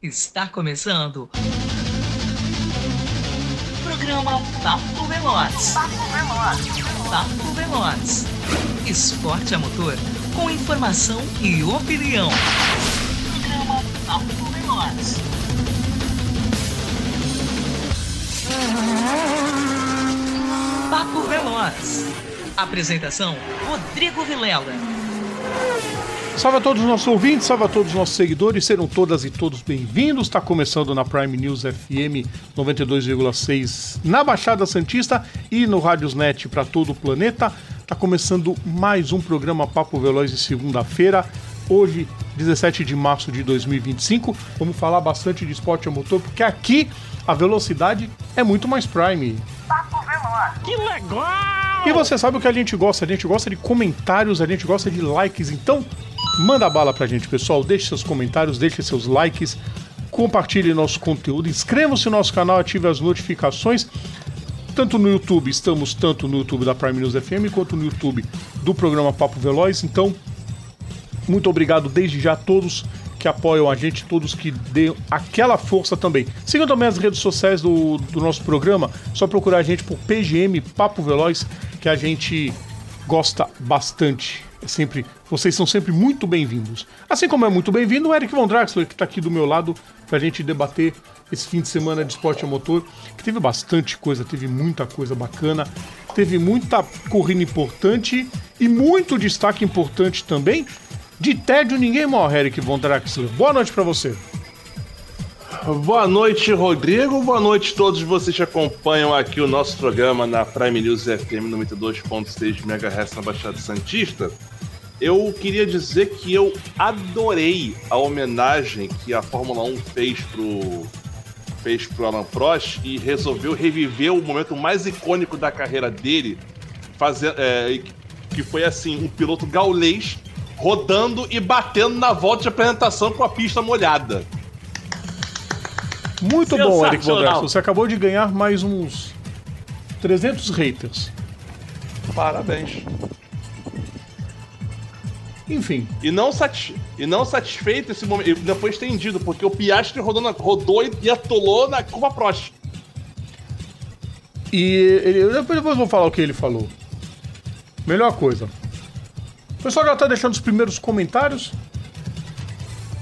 Está começando o programa Papo Veloz. Papo Veloz. Esporte a motor com informação e opinião. Programa Papo Veloz. Papo Veloz. Apresentação: Rodrigo Vilela. Salve a todos os nossos ouvintes, salve a todos os nossos seguidores, serão todas e todos bem-vindos. Está começando na Prime News FM 92,6 na Baixada Santista e no Radiosnet para todo o planeta. Está começando mais um programa Papo Veloz de segunda-feira, hoje, 17 de março de 2025. Vamos falar bastante de esporte a motor, porque aqui a velocidade é muito mais Prime. Papo Veloz. Que legal! E você sabe o que a gente gosta de comentários, a gente gosta de likes, então manda bala pra gente, pessoal, deixe seus comentários, deixe seus likes, compartilhe nosso conteúdo, inscreva-se no nosso canal, ative as notificações, tanto no YouTube, estamos tanto no YouTube da Prime News FM, quanto no YouTube do programa Papo Veloz, então, muito obrigado desde já a todos que apoiam a gente, todos que dêem aquela força também. Sigam também as redes sociais do nosso programa, só procurar a gente por PGM Papo Veloz, que a gente gosta bastante. Vocês são sempre muito bem-vindos. Assim como é muito bem-vindo o Eric Von Draxler, que está aqui do meu lado para a gente debater esse fim de semana de esporte a motor, que teve bastante coisa, teve muita coisa bacana, teve muita corrida importante e muito destaque importante também. De tédio ninguém morre, Eric Von Draxler. Boa noite para você. Boa noite, Rodrigo. Boa noite a todos vocês que acompanham aqui o nosso programa na Prime News FM 92.6 MHz na Baixada Santista. Eu queria dizer que eu adorei a homenagem que a Fórmula 1 fez pro Alain Prost e resolveu reviver o momento mais icônico da carreira dele, que foi assim, um piloto gaulês rodando e batendo na volta de apresentação com a pista molhada. Muito bom, Eric Von Draxler. Você acabou de ganhar mais uns 300 haters. Parabéns. Enfim. E não satisfeito, esse momento ainda foi estendido, porque o Piastri rodou e atolou na curva Prost. E depois eu vou falar o que ele falou. Melhor coisa. O pessoal já tá deixando os primeiros comentários.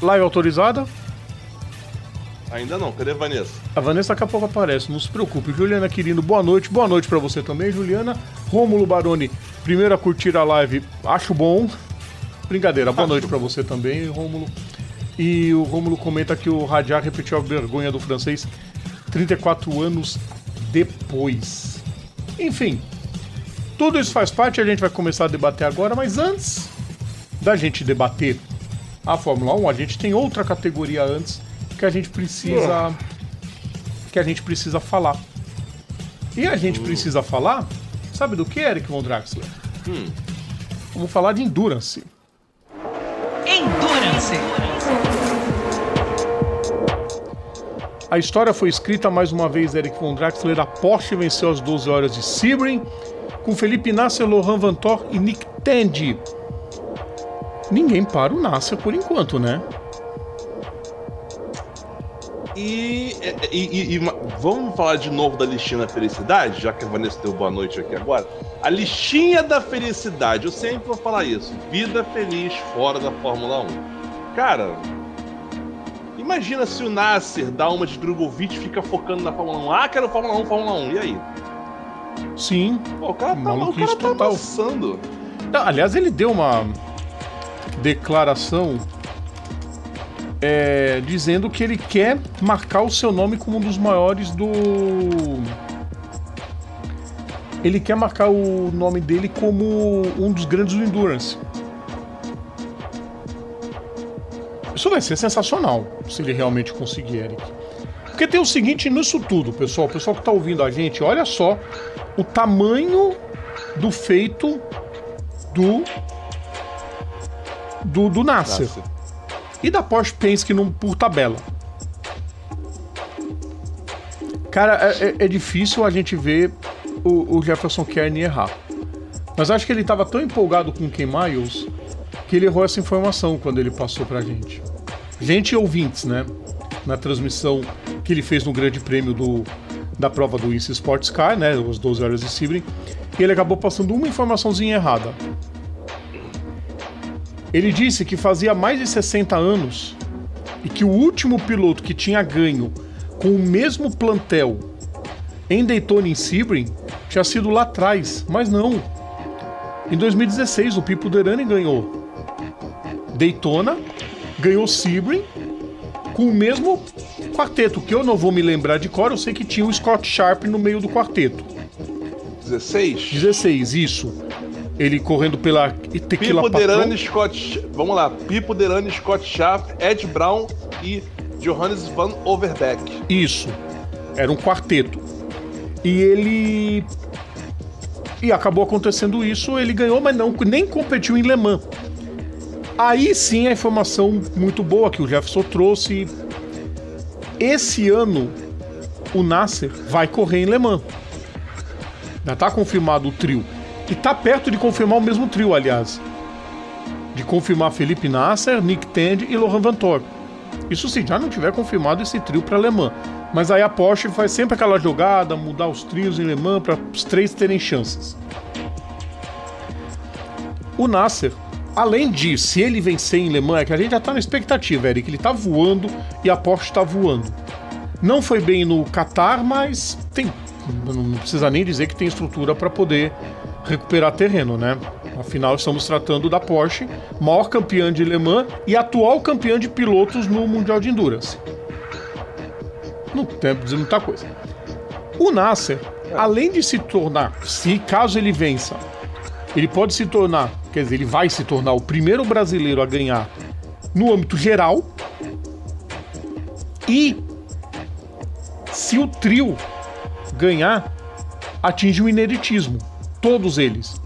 Live autorizada. Ainda não, cadê a Vanessa? A Vanessa daqui a pouco aparece, não se preocupe. Juliana Quirino, boa noite pra você também, Juliana. Rômulo Baroni, primeiro a curtir a live, acho bom. Brincadeira, boa noite pra você também, Rômulo. E o Rômulo comenta que o Radiar repetiu a vergonha do francês 34 anos depois. Enfim, tudo isso faz parte, a gente vai começar a debater agora, mas antes da gente debater a Fórmula 1, a gente tem outra categoria antes que a gente precisa falar. E a gente precisa falar, sabe do que, Eric Von Draxler? Vamos falar de Endurance. A história foi escrita mais uma vez, Eric Von Draxler. A Porsche venceu as 12 horas de Sebring com Felipe Nasser, Laurent Vanthoor e Nick Tandy. Ninguém para o Nasser por enquanto, né? E vamos falar de novo da listinha da felicidade, já que a Vanessa deu boa noite aqui agora. A listinha da felicidade, eu sempre vou falar isso. Vida feliz fora da Fórmula 1. Cara, imagina se o Nasser dá uma de Drogovic e fica focando na Fórmula 1. Ah, quero Fórmula 1, e aí? Sim. Pô, o cara tá avançando. Aliás, ele deu uma declaração dizendo que ele quer marcar o seu nome como um dos maiores do... Ele quer marcar o nome dele como um dos grandes do Endurance. Isso vai ser sensacional, se ele realmente conseguir, Eric. Porque tem o seguinte nisso tudo, pessoal. O pessoal que tá ouvindo a gente, olha só o tamanho do feito do Nasser. E da Porsche Penske por tabela. Cara, é difícil a gente ver o Jefferson Kearney errar. Mas acho que ele estava tão empolgado com o Ken Miles que ele errou essa informação quando ele passou pra gente. Gente e ouvintes, né? na transmissão que ele fez no Grande Prêmio da prova do INSE Sports Car, né, as 12 horas de Sebring, e ele acabou passando uma informaçãozinha errada. Ele disse que fazia mais de 60 anos e que o último piloto que tinha ganho com o mesmo plantel em Daytona e Sebring tinha sido lá atrás, mas não. Em 2016 o Pipo Derani ganhou Daytona, ganhou Sebring com o mesmo quarteto, que eu não vou me lembrar de cor, eu sei que tinha o Scott Sharp no meio do quarteto. 16? 16, isso. Ele correndo pela Tequila Pipo Patron. Derani, Scott... Vamos lá. Pipo Derani, Scott Sharp, Ed Brown e Johannes Van Overbeck. Isso. Era um quarteto. E acabou acontecendo isso, ele ganhou, mas nem competiu em Le Mans. Aí sim a informação muito boa que o Jefferson trouxe. Esse ano o Nasser vai correr em Le Mans. Já tá confirmado o trio. E tá perto de confirmar o mesmo trio, aliás. De confirmar Felipe Nasser, Nick Tandy e Laurent Vanthoor. Isso se já não tiver confirmado esse trio para Le Mans. Mas aí a Porsche faz sempre aquela jogada, mudar os trios em Le Mans para os três terem chances. O Nasser, além de, se ele vencer em Le Mans, é que a gente já tá na expectativa, Eric, ele tá voando e a Porsche tá voando. Não foi bem no Qatar, mas não precisa nem dizer que tem estrutura para poder recuperar terreno, né? Afinal, estamos tratando da Porsche, maior campeã de Le Mans e atual campeã de pilotos no Mundial de Endurance. Não tem que dizer muita coisa. O Nasser, além de se tornar, se caso ele vença, ele pode se tornar, quer dizer, ele vai se tornar o primeiro brasileiro a ganhar no âmbito geral. E se o trio ganhar, atinge o ineditismo. Todos eles.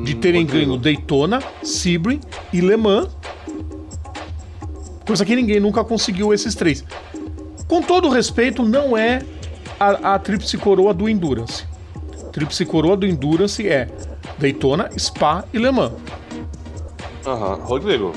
De terem ganho Daytona, Sebring e Le Mans. Coisa que ninguém nunca conseguiu esses três. Com todo respeito, não é a tríplice coroa do Endurance. A tríplice coroa do Endurance é Daytona, Spa e Le Mans. Rodrigo.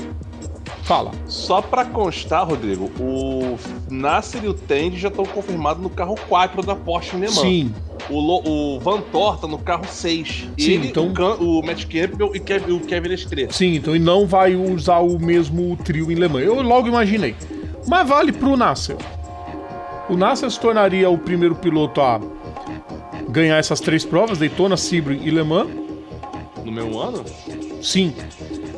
Fala. Só pra constar, Rodrigo, o Nasser e o Tandy já estão confirmados no carro 4 da Porsche em Le Mans. Sim. O Vanthoor tá no carro 6. Sim, ele, então... o Matt Campbell e o Kevin Estre. Sim, então ele não vai usar o mesmo trio em Le Mans. Eu logo imaginei. Mas vale pro Nasser. O Nasser se tornaria o primeiro piloto a ganhar essas três provas, Daytona, Sebring e Le Mans. No mesmo ano? Sim.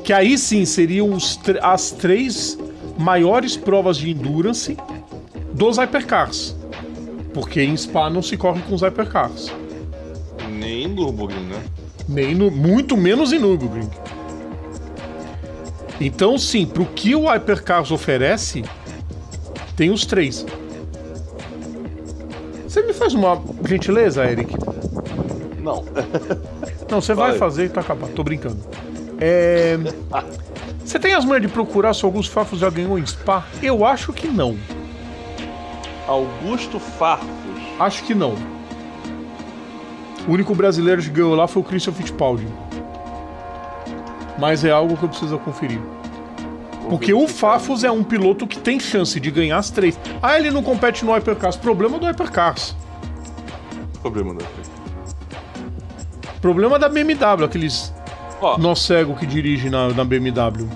Que aí sim seriam as três maiores provas de Endurance dos Hypercars. Porque em Spa não se corre com os Hypercars. Nem em Nürburgring, né? Muito menos em Nürburgring. Então sim, pro que o Hypercars oferece, tem os três. Você me faz uma gentileza, Eric? Não. Não, você vai fazer e tá acabado. Tô brincando. Você tem as manhas de procurar se Augusto Farfus já ganhou em Spa? Eu acho que não. Augusto Farfus? Acho que não. O único brasileiro que ganhou lá foi o Christian Fittipaldi. Mas é algo que eu preciso conferir. Porque o Farfus é um piloto que tem chance de ganhar as três. Ah, ele não compete no Hypercars. Problema do Hypercars. Problema do Hypercars. Problema da BMW, aqueles nó cego que dirige na BMW.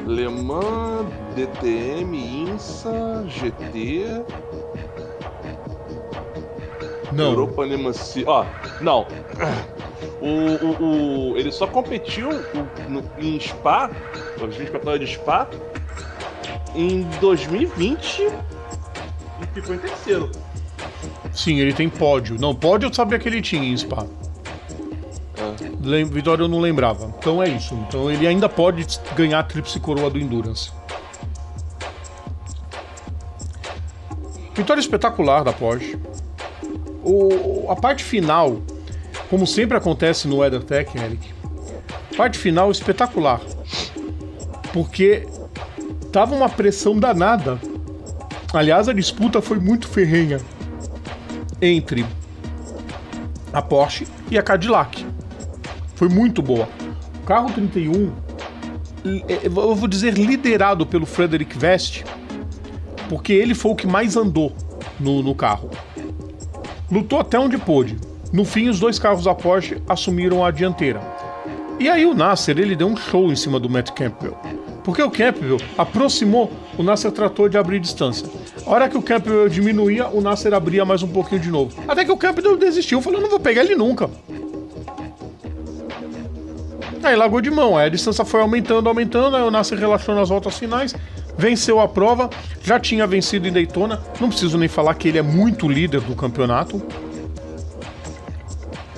Le Mans, DTM, INSA, GT... Não. Europa Le Mans... não. Ele só competiu em Spa, os 24 horas de Spa, em 2020 e ficou em terceiro. Sim, ele tem pódio. Não, pódio eu sabia que ele tinha em Spa. Vitória eu não lembrava. Então é isso. Então ele ainda pode ganhar a tríplice coroa do Endurance. Vitória espetacular da Porsche. A parte final, como sempre acontece no WeatherTech, Eric, parte final espetacular. Porque tava uma pressão danada. Aliás, a disputa foi muito ferrenha entre a Porsche e a Cadillac. Foi muito boa. O carro 31, eu vou dizer liderado pelo Frederic West, porque ele foi o que mais andou no carro. Lutou até onde pôde. No fim, os dois carros da Porsche assumiram a dianteira. E aí o Nasser, ele deu um show em cima do Matt Campbell. Porque o Campbell aproximou, o Nasser tratou de abrir distância. A hora que o Campbell diminuía, o Nasser abria mais um pouquinho de novo. Até que o Campbell desistiu, falou, não vou pegar ele nunca. Aí largou de mão, aí a distância foi aumentando, aí o Nasser relaxou nas voltas finais, venceu a prova, já tinha vencido em Daytona, não preciso nem falar que ele é muito líder do campeonato.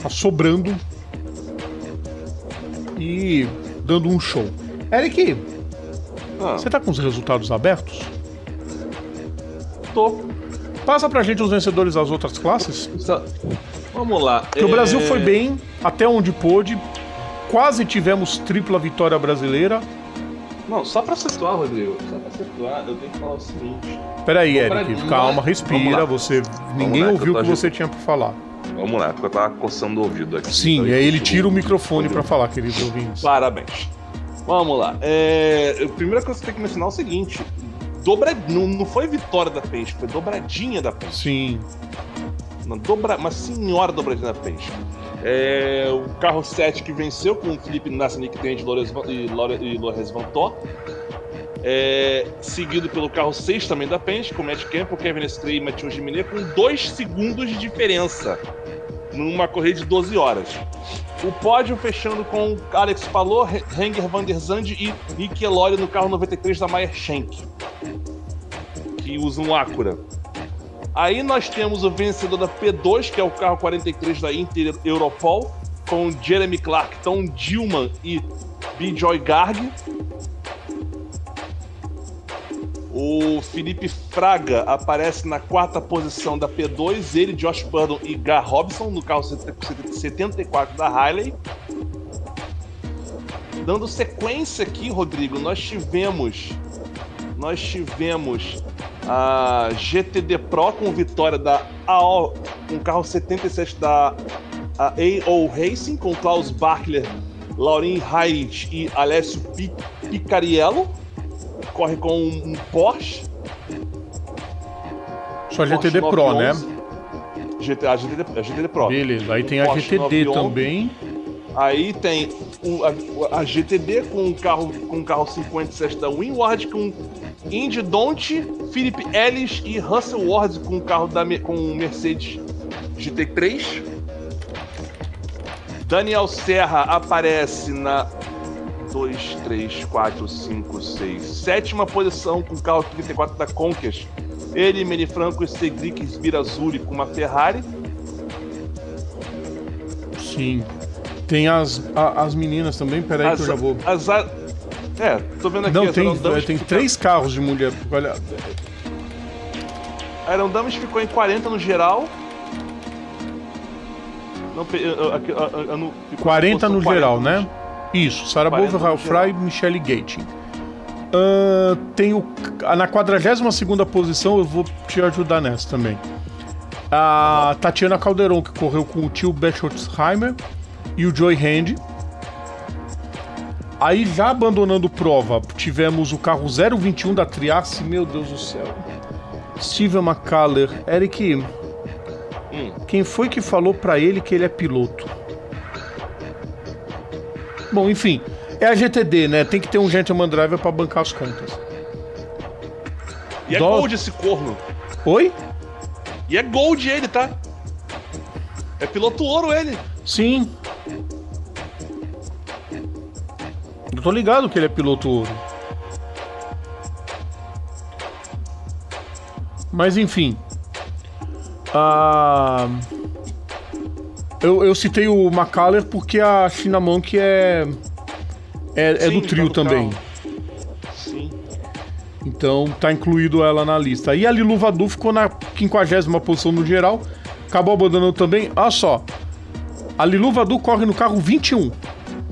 Tá sobrando e dando um show. Eric, você tá com os resultados abertos? Tô. Passa pra gente os vencedores das outras classes. Vamos lá. Porque o Brasil foi bem, até onde pôde. Quase tivemos tripla vitória brasileira. Não, só pra situar, Rodrigo. Só pra situar, eu tenho que falar o seguinte. Peraí, Eric, calma, respira. Ninguém ouviu o que você tinha pra falar. Vamos lá, porque eu tava coçando o ouvido aqui. Sim, e aí ele tira o microfone pra falar, queridos ouvintes. Parabéns. Vamos lá. A primeira coisa que você tem que mencionar é o seguinte: não foi vitória da Penske, foi dobradinha da Penske. Sim. Uma senhora dobradinha da Penske. O carro 7 que venceu com o Felipe Nasser, Nick Tandy e Lorenz Vantó. Seguido pelo carro 6 também da Penske, com Matt Campbell, Kevin Estre e Mathieu Giminet, com 2 segundos de diferença numa corrida de 12 horas. O pódio fechando com Alex Palou, Renger van der Zande e Nick Elori no carro 93 da Meyer Shank, que usa um Acura. Aí nós temos o vencedor da P2, que é o carro 43 da Inter Europol, com Jeremy Clark, Tom Dillman e Bijoy Garg. O Felipe Fraga aparece na 4ª posição da P2, ele, Josh Purdon e Gar Robson no carro 74 da Harley. Dando sequência aqui, Rodrigo, nós tivemos a GTD Pro com vitória da AO, com carro 77 da AO Racing, com Klaus Bachler, Laurin Heinrich e Alessio Picariello. Corre com um Porsche. Só GTD Porsche Pro, né? A GTD Pro. Beleza, aí tem a GTD também. Aí tem a GTD com um carro 57 da Winward, com Indy Donte, Philip Ellis e Russell Ward com o carro com o Mercedes GT3. Daniel Serra aparece na 2, 3, 4, 5, 6, 7ª posição com o carro 34 da Conquest. Ele, Menifranco e Cedric Sbirazuri com uma Ferrari. Sim. Tem as meninas também, peraí que eu já vou... tô vendo aqui. Não, tem 3 carros de mulher. Olha. A Iron Damas ficou em 40 no geral. Não, 40 no geral, né? Isso, Sarah Bova, Raul Fry e Michelle Gating. Tem na 42ª posição, eu vou te ajudar nessa também. A Tatiana Calderon, que correu com o tio Bechotzheimer e o Joey Hand. Aí, já abandonando prova, tivemos o carro 021 da Triasse, meu Deus do céu. Steven McCuller. Eric, quem foi que falou pra ele que ele é piloto? Bom, enfim, é a GTD, né? Tem que ter um gentleman driver pra bancar as contas. E é gold esse corno. Oi? E é gold ele, tá? É piloto ouro ele. Sim. Eu tô ligado que ele é piloto ouro. Mas enfim. Eu citei o McCuller porque a China Monk é do trio também. Sim. Então tá incluído ela na lista. E a Lilu Vadu ficou na 50ª posição no geral. Acabou abandonando também. Olha só. A Lilu Vadu corre no carro 21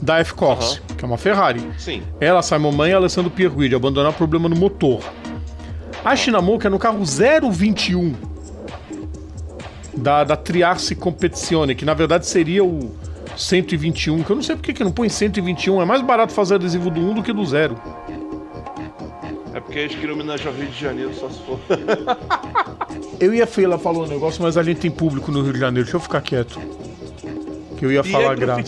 da F-Corse, que é uma Ferrari. Sim. Ela, Simon Mann e Alessandro Pierguidi abandonaram problema no motor. A China Monk é no carro 021 da Triasse Competizione, que na verdade seria o 121, que eu não sei porque que não põe 121, é mais barato fazer adesivo do 1 do que do 0. É porque porque eles queriam homenagear o Rio de Janeiro, só se for. Eu ia falar um negócio, mas a gente tem público no Rio de Janeiro. Deixa eu ficar quieto. Que eu ia falar graça.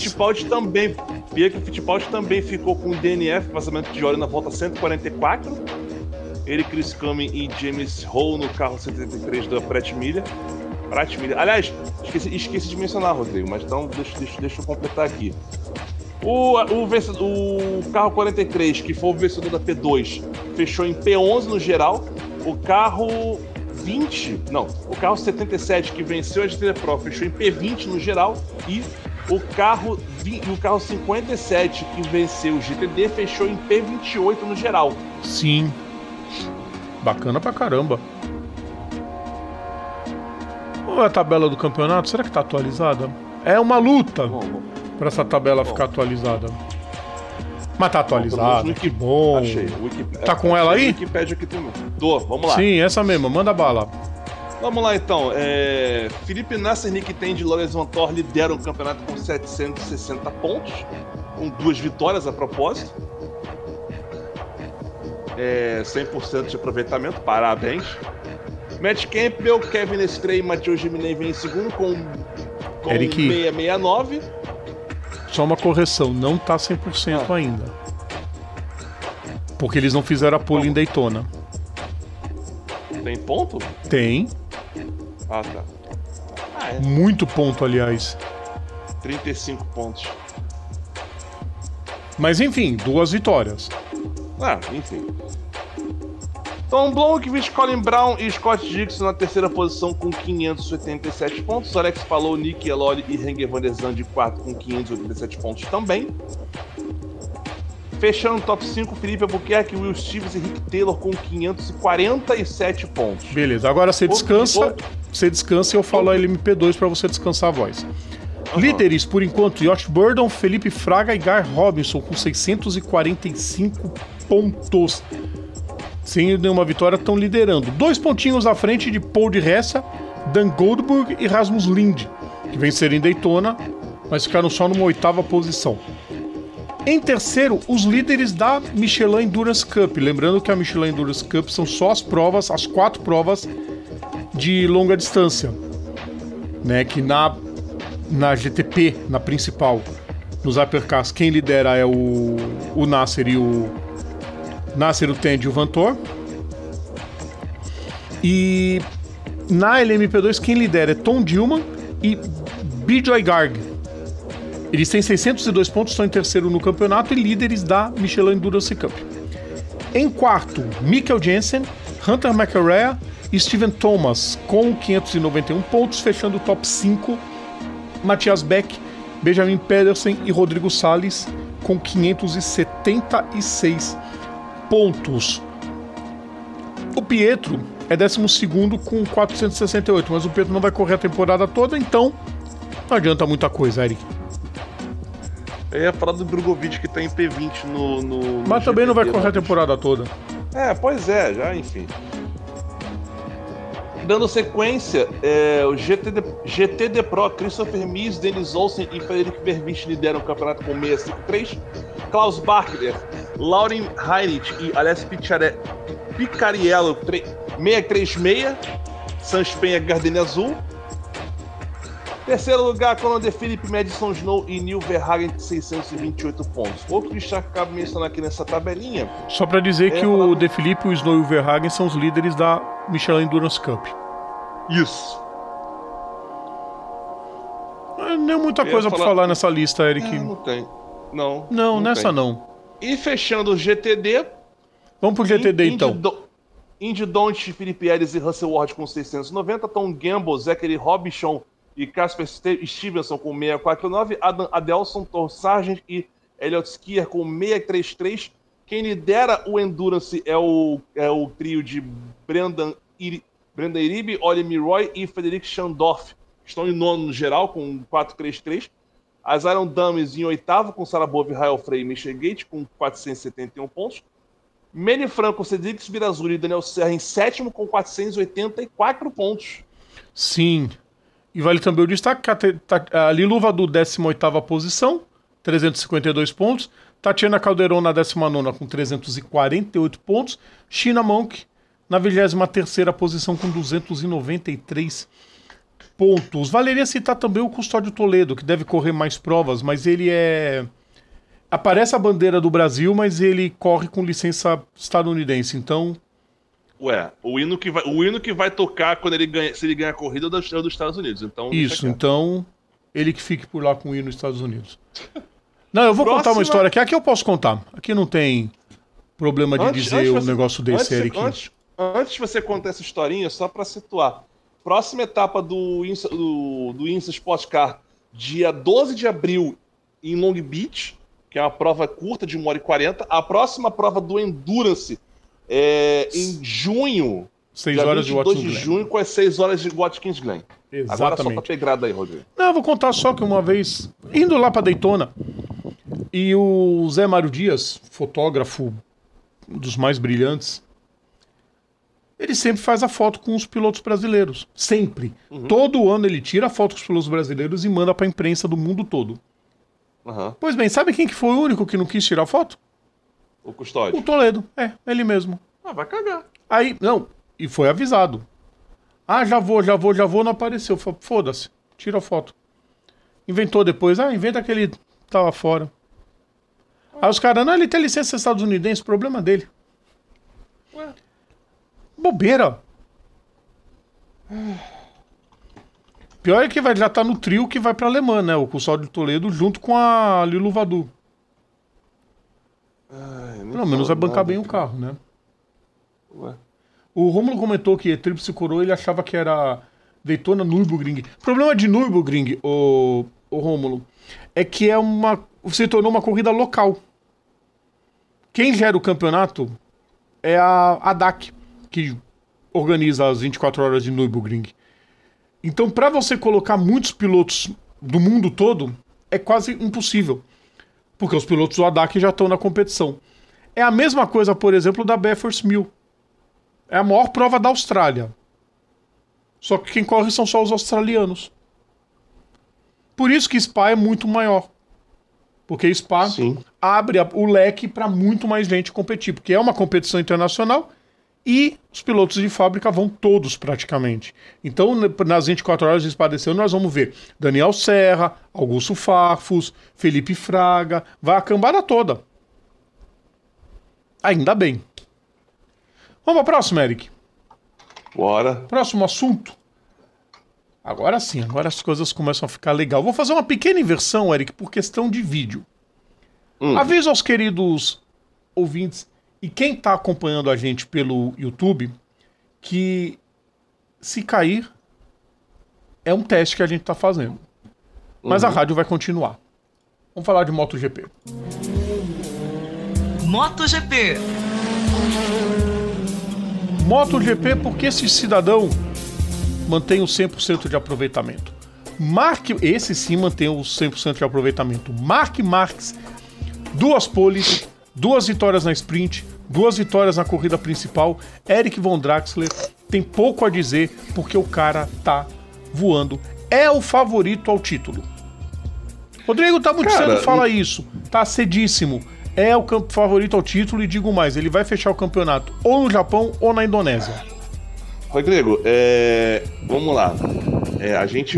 Pietro Fittipaldi também ficou com o DNF, vazamento de óleo na volta 144. Ele, Chris Cumming e James Hall no carro 73 da Pratt Miller. Aliás, esqueci de mencionar, Rodrigo, mas então deixa eu completar aqui. O carro 43, que foi o vencedor da P2, fechou em P11 no geral. O carro 77, que venceu a GTD Pro, fechou em P20 no geral. E o carro 57, que venceu o GTD, fechou em P28 no geral. Sim. Bacana pra caramba. Qual é a tabela do campeonato? Será que tá atualizada? É uma luta pra essa tabela ficar atualizada. Mas tá atualizada, que bom. Achei. Tá com ela aí? Wikipedia aqui também. Vamos lá. Sim, essa mesma, manda bala. Vamos lá então. Felipe Nasser, Nick Tandy e Lorenz Vantor lideram o campeonato com 760 pontos, com 2 vitórias a propósito. 100% de aproveitamento, parabéns. Matt Campbell, Kevin Estrey e Matheus Giminen vem em segundo com Eric, 669. Só uma correção, não tá 100% ainda. Porque eles não fizeram a pole em Daytona. Tem ponto? Tem. Ah, tá. Muito ponto, aliás. 35 pontos. Mas enfim, 2 vitórias. Enfim. Tom Blomqvist, Colin Brown e Scott Dixon na terceira posição com 587 pontos. Alex Palou, Nick Elori e Renger van der Zandt de quarto com 587 pontos também. Fechando o top 5, Felipe Albuquerque, Will Stevens e Rick Taylor com 547 pontos. Beleza, agora você descansa. Você descansa e eu falo a LMP2 para você descansar a voz. Líderes, por enquanto, Josh Burdon, Felipe Fraga e Gar Robinson com 645 pontos. Sem nenhuma vitória, estão liderando. 2 pontinhos à frente de Paul de Ressa, Dan Goldberg e Rasmus Lind, que venceram em Daytona, mas ficaram só numa 8ª posição. Em terceiro, os líderes da Michelin Endurance Cup. Lembrando que a Michelin Endurance Cup são só as 4 provas de longa distância, né? Que na GTP, na principal, nos Hypercars, quem lidera é o Nasser e o Tandy e o Vanthoor. E na LMP2 quem lidera é Tom Dillman e Bijoy Garg. Eles têm 602 pontos, estão em terceiro no campeonato e líderes da Michelin Endurance Cup. Em quarto, Mikkel Jensen, Hunter McElrea e Steven Thomas com 591 pontos, fechando o top 5, Matthias Beck, Benjamin Pedersen e Rodrigo Salles com 576 pontos. O Pietro é 12º com 468, mas o Pietro não vai correr a temporada toda, então não adianta muita coisa, Eric. Eu ia falar do Drogovic que tá em P20 no mas também não vai correr a temporada toda. Pois é, já, enfim. Dando sequência, o GTD Pro, Christopher Mies, Dennis Olsen e Frederic Vervich lideram o campeonato com 653. Klaus Bachler, Lauren Heinrich e Alessio Picariello 636. Sanz Penha, Gardenia Azul. Terceiro lugar, Conor De Phillip, Madison Snow e Neil Verhagen, 628 pontos. Outro destaque que cabe mencionar aqui nessa tabelinha... Só pra dizer que o De Phillip, o Snow e o Verhagen são os líderes da Michelin Endurance Cup. Isso. Não é muita coisa pra falar nessa lista, Eric. Não tem. Não nessa tem. não. E fechando o GTD... Vamos pro GTD então. Indy Don't, Felipe Ellis e Russell Ward com 690. Tom Gamble, Zachary Robichon e Casper Stevenson com 649, Adam Adelson, Thor Sargent e Elliot Skier com 633. Quem lidera o Endurance é o trio de Brendan Iribe, Oli Miroy e Frederic Schandorf, que estão em nono no geral com 433. As Iron Dummies em oitavo com Sarah Bove, Rael Frey e Michel Gate com 471 pontos. Manny Franco, Cedric Birazuri e Daniel Serra em sétimo com 484 pontos. Sim. E vale também o destaque que a Liluva do 18ª posição, 352 pontos. Tatiana Calderon na 19ª com 348 pontos. China Monk na 23ª posição com 293 pontos. Valeria citar também o Custódio Toledo, que deve correr mais provas, mas ele aparece a bandeira do Brasil, mas ele corre com licença estadunidense, então... Ué, o hino que vai tocar quando se ele ganhar a corrida é dos Estados Unidos, então... Isso, então ele que fique por lá com o hino dos Estados Unidos. Não, eu vou contar uma história aqui eu posso contar. Aqui não tem problema de dizer um negócio desse, Eric. Antes de você contar essa historinha, só pra situar. Próxima etapa do INSA Sport Car, dia 12 de abril em Long Beach, que é uma prova curta de 1h40. A próxima prova do Endurance é em junho. 6 horas de Watkins Glen. De junho com as 6 horas de Watkins Glen. Exatamente. Agora só pra pegrada aí, Rodrigo. Não, eu vou contar só que uma vez, indo lá pra Daytona, e o Zé Mário Dias, fotógrafo dos mais brilhantes, ele sempre faz a foto com os pilotos brasileiros. Sempre. Todo ano ele tira a foto com os pilotos brasileiros e manda pra imprensa do mundo todo. Pois bem, sabe quem que foi o único que não quis tirar foto? O Custódio. O Toledo. Ele mesmo. Vai cagar. Aí, não, e foi avisado. Já vou, não apareceu. Foda-se, tira a foto. Inventou depois, inventa que ele tava fora. Aí os caras, não, ele tem licença estadunidense, problema dele. Ué. Bobeira. Pior é que já tá no trio que vai pra Alemã, né? O Custódio Toledo junto com a Lilu Vadu. Pelo menos vai bancar bem o carro, né? Ué. O Rômulo comentou que Tríplice Coroa ele achava que era Daytona Nürburgring. O problema de Nürburgring, o Rômulo, é que se tornou uma corrida local. Quem gera o campeonato é a DAC, que organiza as 24 horas de Nürburgring. Então, para você colocar muitos pilotos do mundo todo, é quase impossível. Porque os pilotos do ADAC já estão na competição. É a mesma coisa, por exemplo, da Bathurst 1000. É a maior prova da Austrália. Só que quem corre são só os australianos. Por isso que Spa é muito maior. Porque Spa abre o leque para muito mais gente competir. Porque é uma competição internacional e os pilotos de fábrica vão todos praticamente. Então, nas 24 horas de Spa desse ano, nós vamos ver Daniel Serra, Augusto Farfus, Felipe Fraga, vai a cambada toda. Ainda bem. Vamos para a próxima, Eric. Bora. Próximo assunto. Agora sim, agora as coisas começam a ficar legal. Vou fazer uma pequena inversão, Eric, por questão de vídeo. Aviso aos queridos ouvintes e quem está acompanhando a gente pelo YouTube que se cair é um teste que a gente está fazendo. Mas a rádio vai continuar. Vamos falar de MotoGP. MotoGP. MotoGP porque esse cidadão mantém o 100% de aproveitamento. Esse sim mantém o 100% de aproveitamento. Marc Marques, 2 poles, 2 vitórias na sprint, 2 vitórias na corrida principal. Eric Von Draxler tem pouco a dizer porque o cara tá voando. É o favorito ao título. Rodrigo, tá muito cedo falar isso. Tá cedíssimo. É o favorito ao título e digo mais, ele vai fechar o campeonato ou no Japão ou na Indonésia. Rodrigo, vamos lá. A gente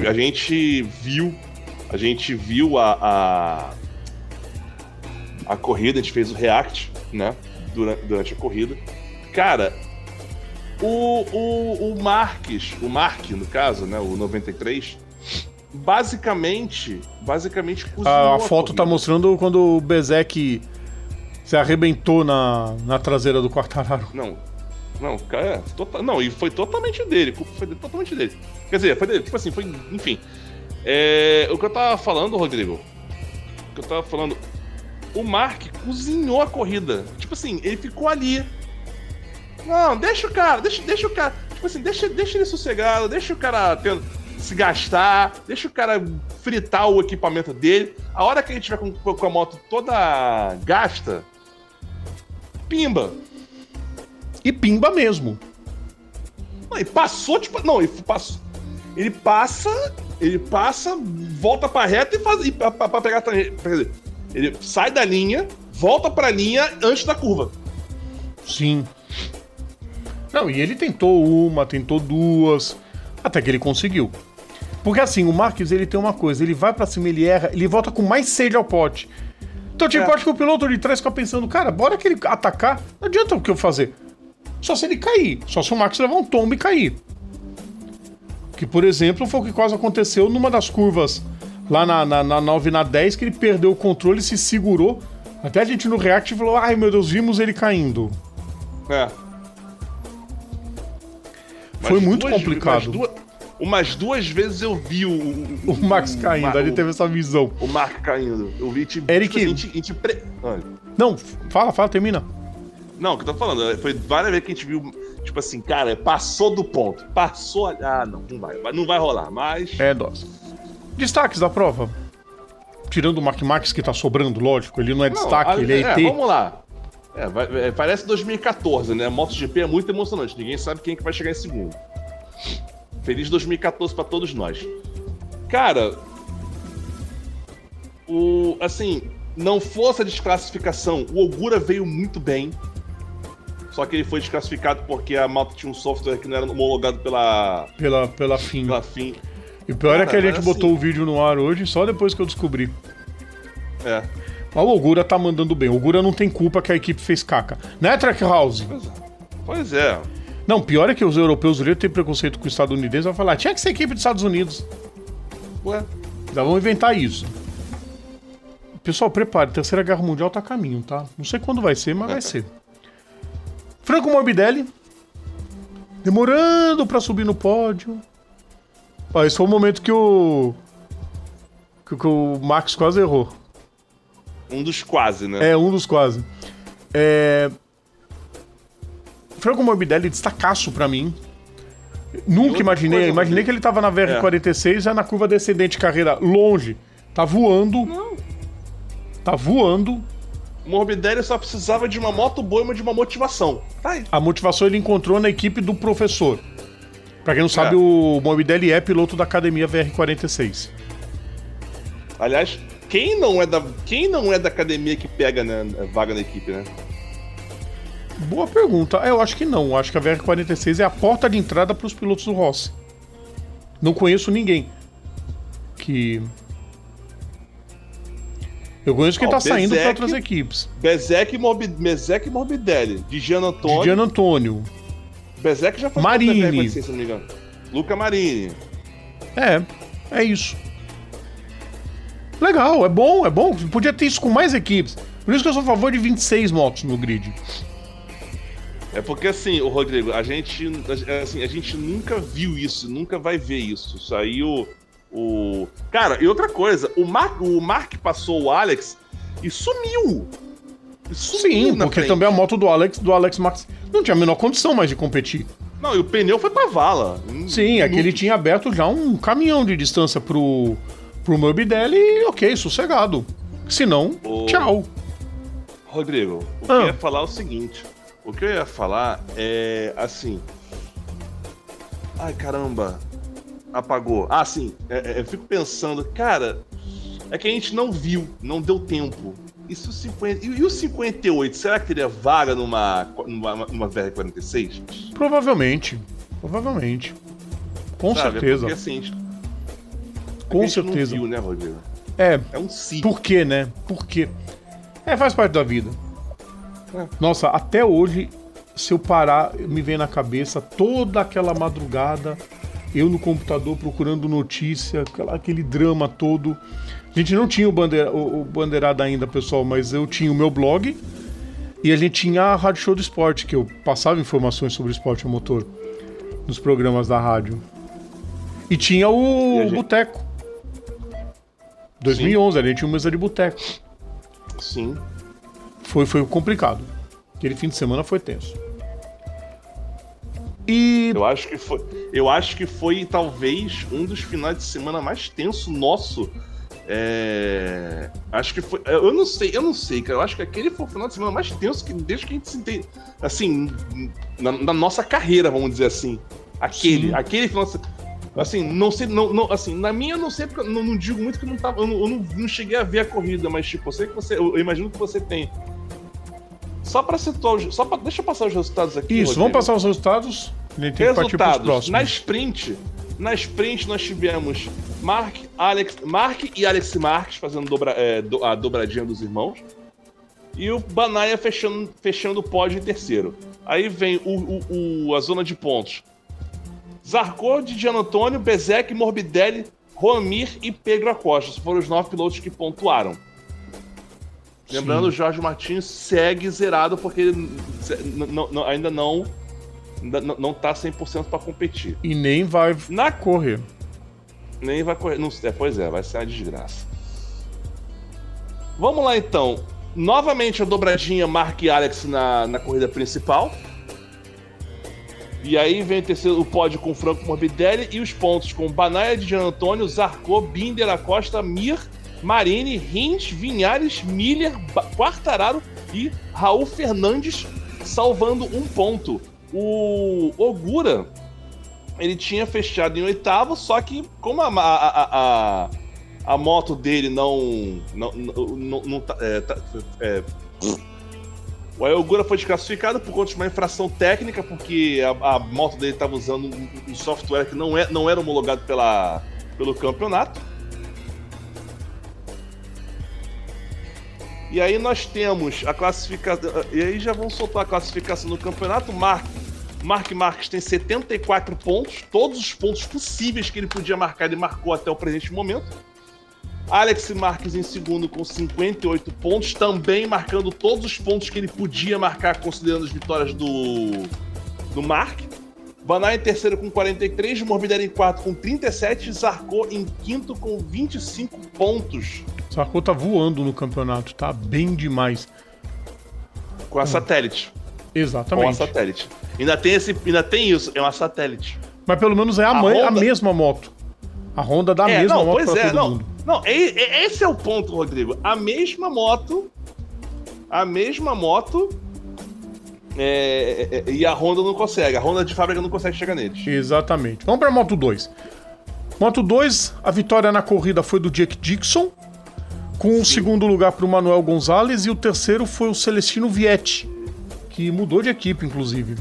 viu a corrida, a gente fez o react, né? Durante a corrida. Cara, o Mark, no caso, né? O 93, basicamente cozinhou a foto tá mostrando quando o Bezek se arrebentou na traseira do Quartararo. Não, cara, e foi totalmente dele. Foi totalmente dele. Quer dizer, foi dele, tipo assim, enfim. O que eu tava falando, Rodrigo, o Mark cozinhou a corrida. Tipo assim, ele ficou ali. Não, deixa o cara. Tipo assim, deixa ele sossegado, deixa o cara se gastar, deixa o cara fritar o equipamento dele. A hora que ele tiver com a moto toda gasta, pimba. E pimba mesmo. Não, e passou, tipo. Não, ele passa, volta pra reta e faz. Pra pegar. Quer dizer, ele sai da linha, volta pra linha antes da curva. Sim. Não, e ele tentou uma, tentou duas, até que ele conseguiu. Porque assim, o Marques, ele tem uma coisa, ele vai pra cima, ele erra, ele volta com mais sede ao pote. Então, tipo, acho que o piloto de trás fica pensando, cara, bora que ele atacar, não adianta o que eu fazer. Só se ele cair, só se o Marques levar um tombo e cair. Que, por exemplo, foi o que quase aconteceu numa das curvas lá na 9 e na 10, que ele perdeu o controle, se segurou. Até a gente no React falou, ai meu Deus, vimos ele caindo. Foi muito complicado. Umas duas vezes eu vi o Max caindo, a gente teve essa visão. O Mark caindo. Eu vi, tipo, Eric... Não, fala, termina. Não, o que eu tô falando, foi várias vezes que a gente viu, tipo assim, cara, passou do ponto. Passou. Não vai rolar, mas. Nossa. Destaques da prova. Tirando o Mark Marques que tá sobrando, lógico, ele não é destaque, ele é ET. Vamos lá. Parece 2014, né? A MotoGP é muito emocionante, ninguém sabe quem que vai chegar em segundo. Feliz 2014 pra todos nós. Cara, assim, não fosse a desclassificação, o Ogura veio muito bem. Só que ele foi desclassificado porque a moto tinha um software que não era homologado pela FIM. E o pior é que a gente botou o vídeo no ar hoje só depois que eu descobri. Mas o Ogura tá mandando bem. O Ogura não tem culpa que a equipe fez caca. Né, Trackhouse? Pois é. Não, pior é que os europeus têm preconceito com os estadunidenses. Vão falar, tinha que ser equipe dos Estados Unidos. Ué? Já vão inventar isso. Pessoal, prepare, Terceira Guerra Mundial tá a caminho, tá? Não sei quando vai ser, mas vai ser. Franco Morbidelli. Demorando pra subir no pódio. Esse foi o momento que o Max quase errou. Um dos quase, né? Um dos quase. Franco Morbidelli, destacaço pra mim. Nunca imaginei que ele tava na VR46, já na curva descendente, carreira longe. Tá voando. Não. Tá voando. O Morbidelli só precisava de uma moto boa e de uma motivação. Tá aí. A motivação ele encontrou na equipe do professor. Pra quem não sabe, o Morbidelli é piloto da academia VR46. Aliás, quem não é da academia que pega, né, vaga na equipe, né? Boa pergunta. Eu acho que não. Acho que a VR46 é a porta de entrada para os pilotos do Rossi. Não conheço ninguém que... Eu conheço quem tá saindo para outras equipes. Bezek e Morbidelli. De Gian Antônio. Bezek já foi Marini. Se não me engano. Luca Marini. É isso. Legal, é bom. Podia ter isso com mais equipes. Por isso que eu sou a favor de 26 motos no grid. É porque assim, o Rodrigo, a gente nunca viu isso, nunca vai ver isso. Isso aí Cara, e outra coisa, o Mark passou o Alex e sumiu. Sim, porque frente. Também a moto do Alex Max não tinha a menor condição mais de competir. Não, e o pneu foi pra vala. Sim, aqui ele tinha aberto já um caminhão de distância pro Morbidelli e ok, sossegado. Se não, tchau. Rodrigo, o que eu ia falar é o seguinte. O que eu ia falar é assim... Ai, caramba. Apagou. Sim. Eu fico pensando, cara, é que a gente não viu, não deu tempo. Isso 50... E o 58, será que teria vaga numa VR46? Provavelmente. Com certeza. Porque assim, com certeza. Não viu, né, Rodrigo? É um ciclo. Por quê, né? Por quê? Faz parte da vida. Nossa, até hoje, se eu parar, me vem na cabeça toda aquela madrugada, eu no computador procurando notícia, aquele drama todo. A gente não tinha o Bandeirada ainda, pessoal, mas eu tinha o meu blog e a gente tinha a Rádio Show do Esporte, que eu passava informações sobre esporte a motor nos programas da rádio. E tinha o Boteco. 2011, a gente tinha uma mesa de boteco. Sim. Foi complicado. Aquele fim de semana foi tenso. E... Eu acho que foi talvez um dos finais de semana mais tenso nosso. Acho que foi. Eu não sei, cara. Eu acho que aquele foi o final de semana mais tenso desde que a gente se entende. Assim, na nossa carreira, vamos dizer assim. Aquele final de semana. Assim, não sei, assim, na minha eu não sei, porque eu não digo muito que eu não cheguei a ver a corrida, mas tipo, eu sei que eu imagino que você tem Só pra situar deixa eu passar os resultados aqui. Isso, Rodrigo. vamos passar os resultados. A gente tem que partir pros próximos. Na sprint nós tivemos Mark e Alex Marques fazendo a dobradinha dos irmãos. E o Banaya fechando o pódio em terceiro. Aí vem a zona de pontos. Zarco, Gian Antônio, Bezek, Morbidelli, Romir e Pedro Acosta. Foram os 9 pilotos que pontuaram. Sim. Lembrando, o Jorge Martins segue zerado porque ele ainda não tá 100% para competir. E nem vai correr. Nem vai correr. Pois é, vai ser uma desgraça. Vamos lá então. Novamente a dobradinha Mark e Alex na corrida principal. E aí vem o pódio com Franco Morbidelli e os pontos com Banaya de Gian Antônio, Zarco, Binder, Acosta, Mir, Marini, Rins, Vinhares, Miller, Quartararo e Raul Fernandes salvando um ponto. O Ogura, ele tinha fechado em 8º, só que como a moto dele o Ogura foi desclassificado por conta de uma infração técnica, porque a moto dele estava usando um software que não era homologado pelo campeonato. E aí nós temos a classificação. E aí já vamos soltar a classificação do campeonato. Mark Marques tem 74 pontos. Todos os pontos possíveis que ele podia marcar, ele marcou até o presente momento. Alex Marques em segundo com 58 pontos, também marcando todos os pontos que ele podia marcar, considerando as vitórias do Mark. Banaya em terceiro com 43, Morbidelli em quarto com 37, Zarco em quinto com 25 pontos. Zarco tá voando no campeonato, tá bem demais. Com a satélite. Exatamente. Com a satélite. Ainda tem isso, é uma satélite. Mas pelo menos é a mesma moto. A Honda dá a mesma moto pra todo mundo. Não, esse é o ponto, Rodrigo. A mesma moto e a Honda não consegue. A Honda de fábrica não consegue chegar neles. Exatamente. Vamos pra Moto 2. Moto 2, a vitória na corrida foi do Jake Dixon, com o segundo lugar pro Manuel Gonzalez, e o terceiro foi o Celestino Vietti, que mudou de equipe, inclusive.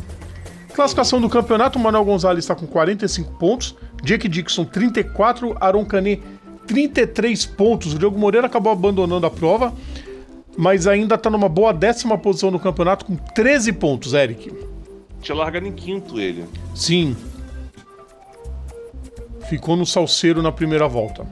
Classificação do campeonato, o Manuel Gonzalez está com 45 pontos, Jake Dixon 34, Aron Canet 33 pontos. O Diogo Moreira acabou abandonando a prova, mas ainda está numa boa 10ª posição no campeonato com 13 pontos, Eric. Tinha largado em quinto ele. Sim. Ficou no salseiro na primeira volta.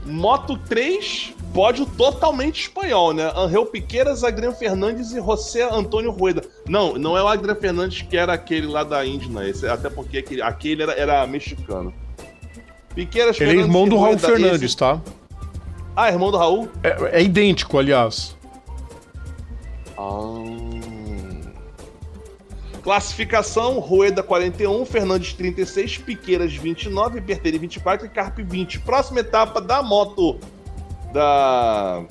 Moto 3, pódio totalmente espanhol, né? Angel Piqueras, Adriano Fernandes e José Antônio Rueda. Não é o Adriano Fernandes que era aquele lá da Índia, não. Até porque aquele era mexicano. Piqueras, ele é irmão do Raul Fernandes, tá? Ah, irmão do Raul? É idêntico, aliás. Classificação, Rueda 41, Fernandes 36, Piqueiras 29, Bertelli 24 e Carpe 20. Próxima etapa da moto da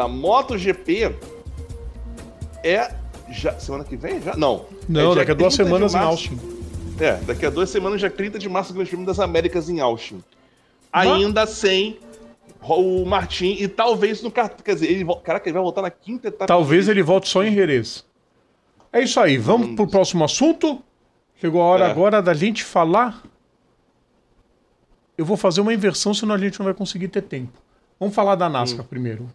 MotoGP é semana que vem? Já? Não, daqui a 2 semanas em Austin. Daqui a 2 semanas, dia 30 de março, o Grande Prêmio das Américas em Austin. Ainda sem o Martin e talvez no cartão. Quer dizer, ele vai voltar na quinta etapa. Talvez ele volte só em Jerez. É isso aí, vamos pro próximo assunto. Chegou a hora agora da gente falar. Eu vou fazer uma inversão, senão a gente não vai conseguir ter tempo. Vamos falar da NASCAR primeiro.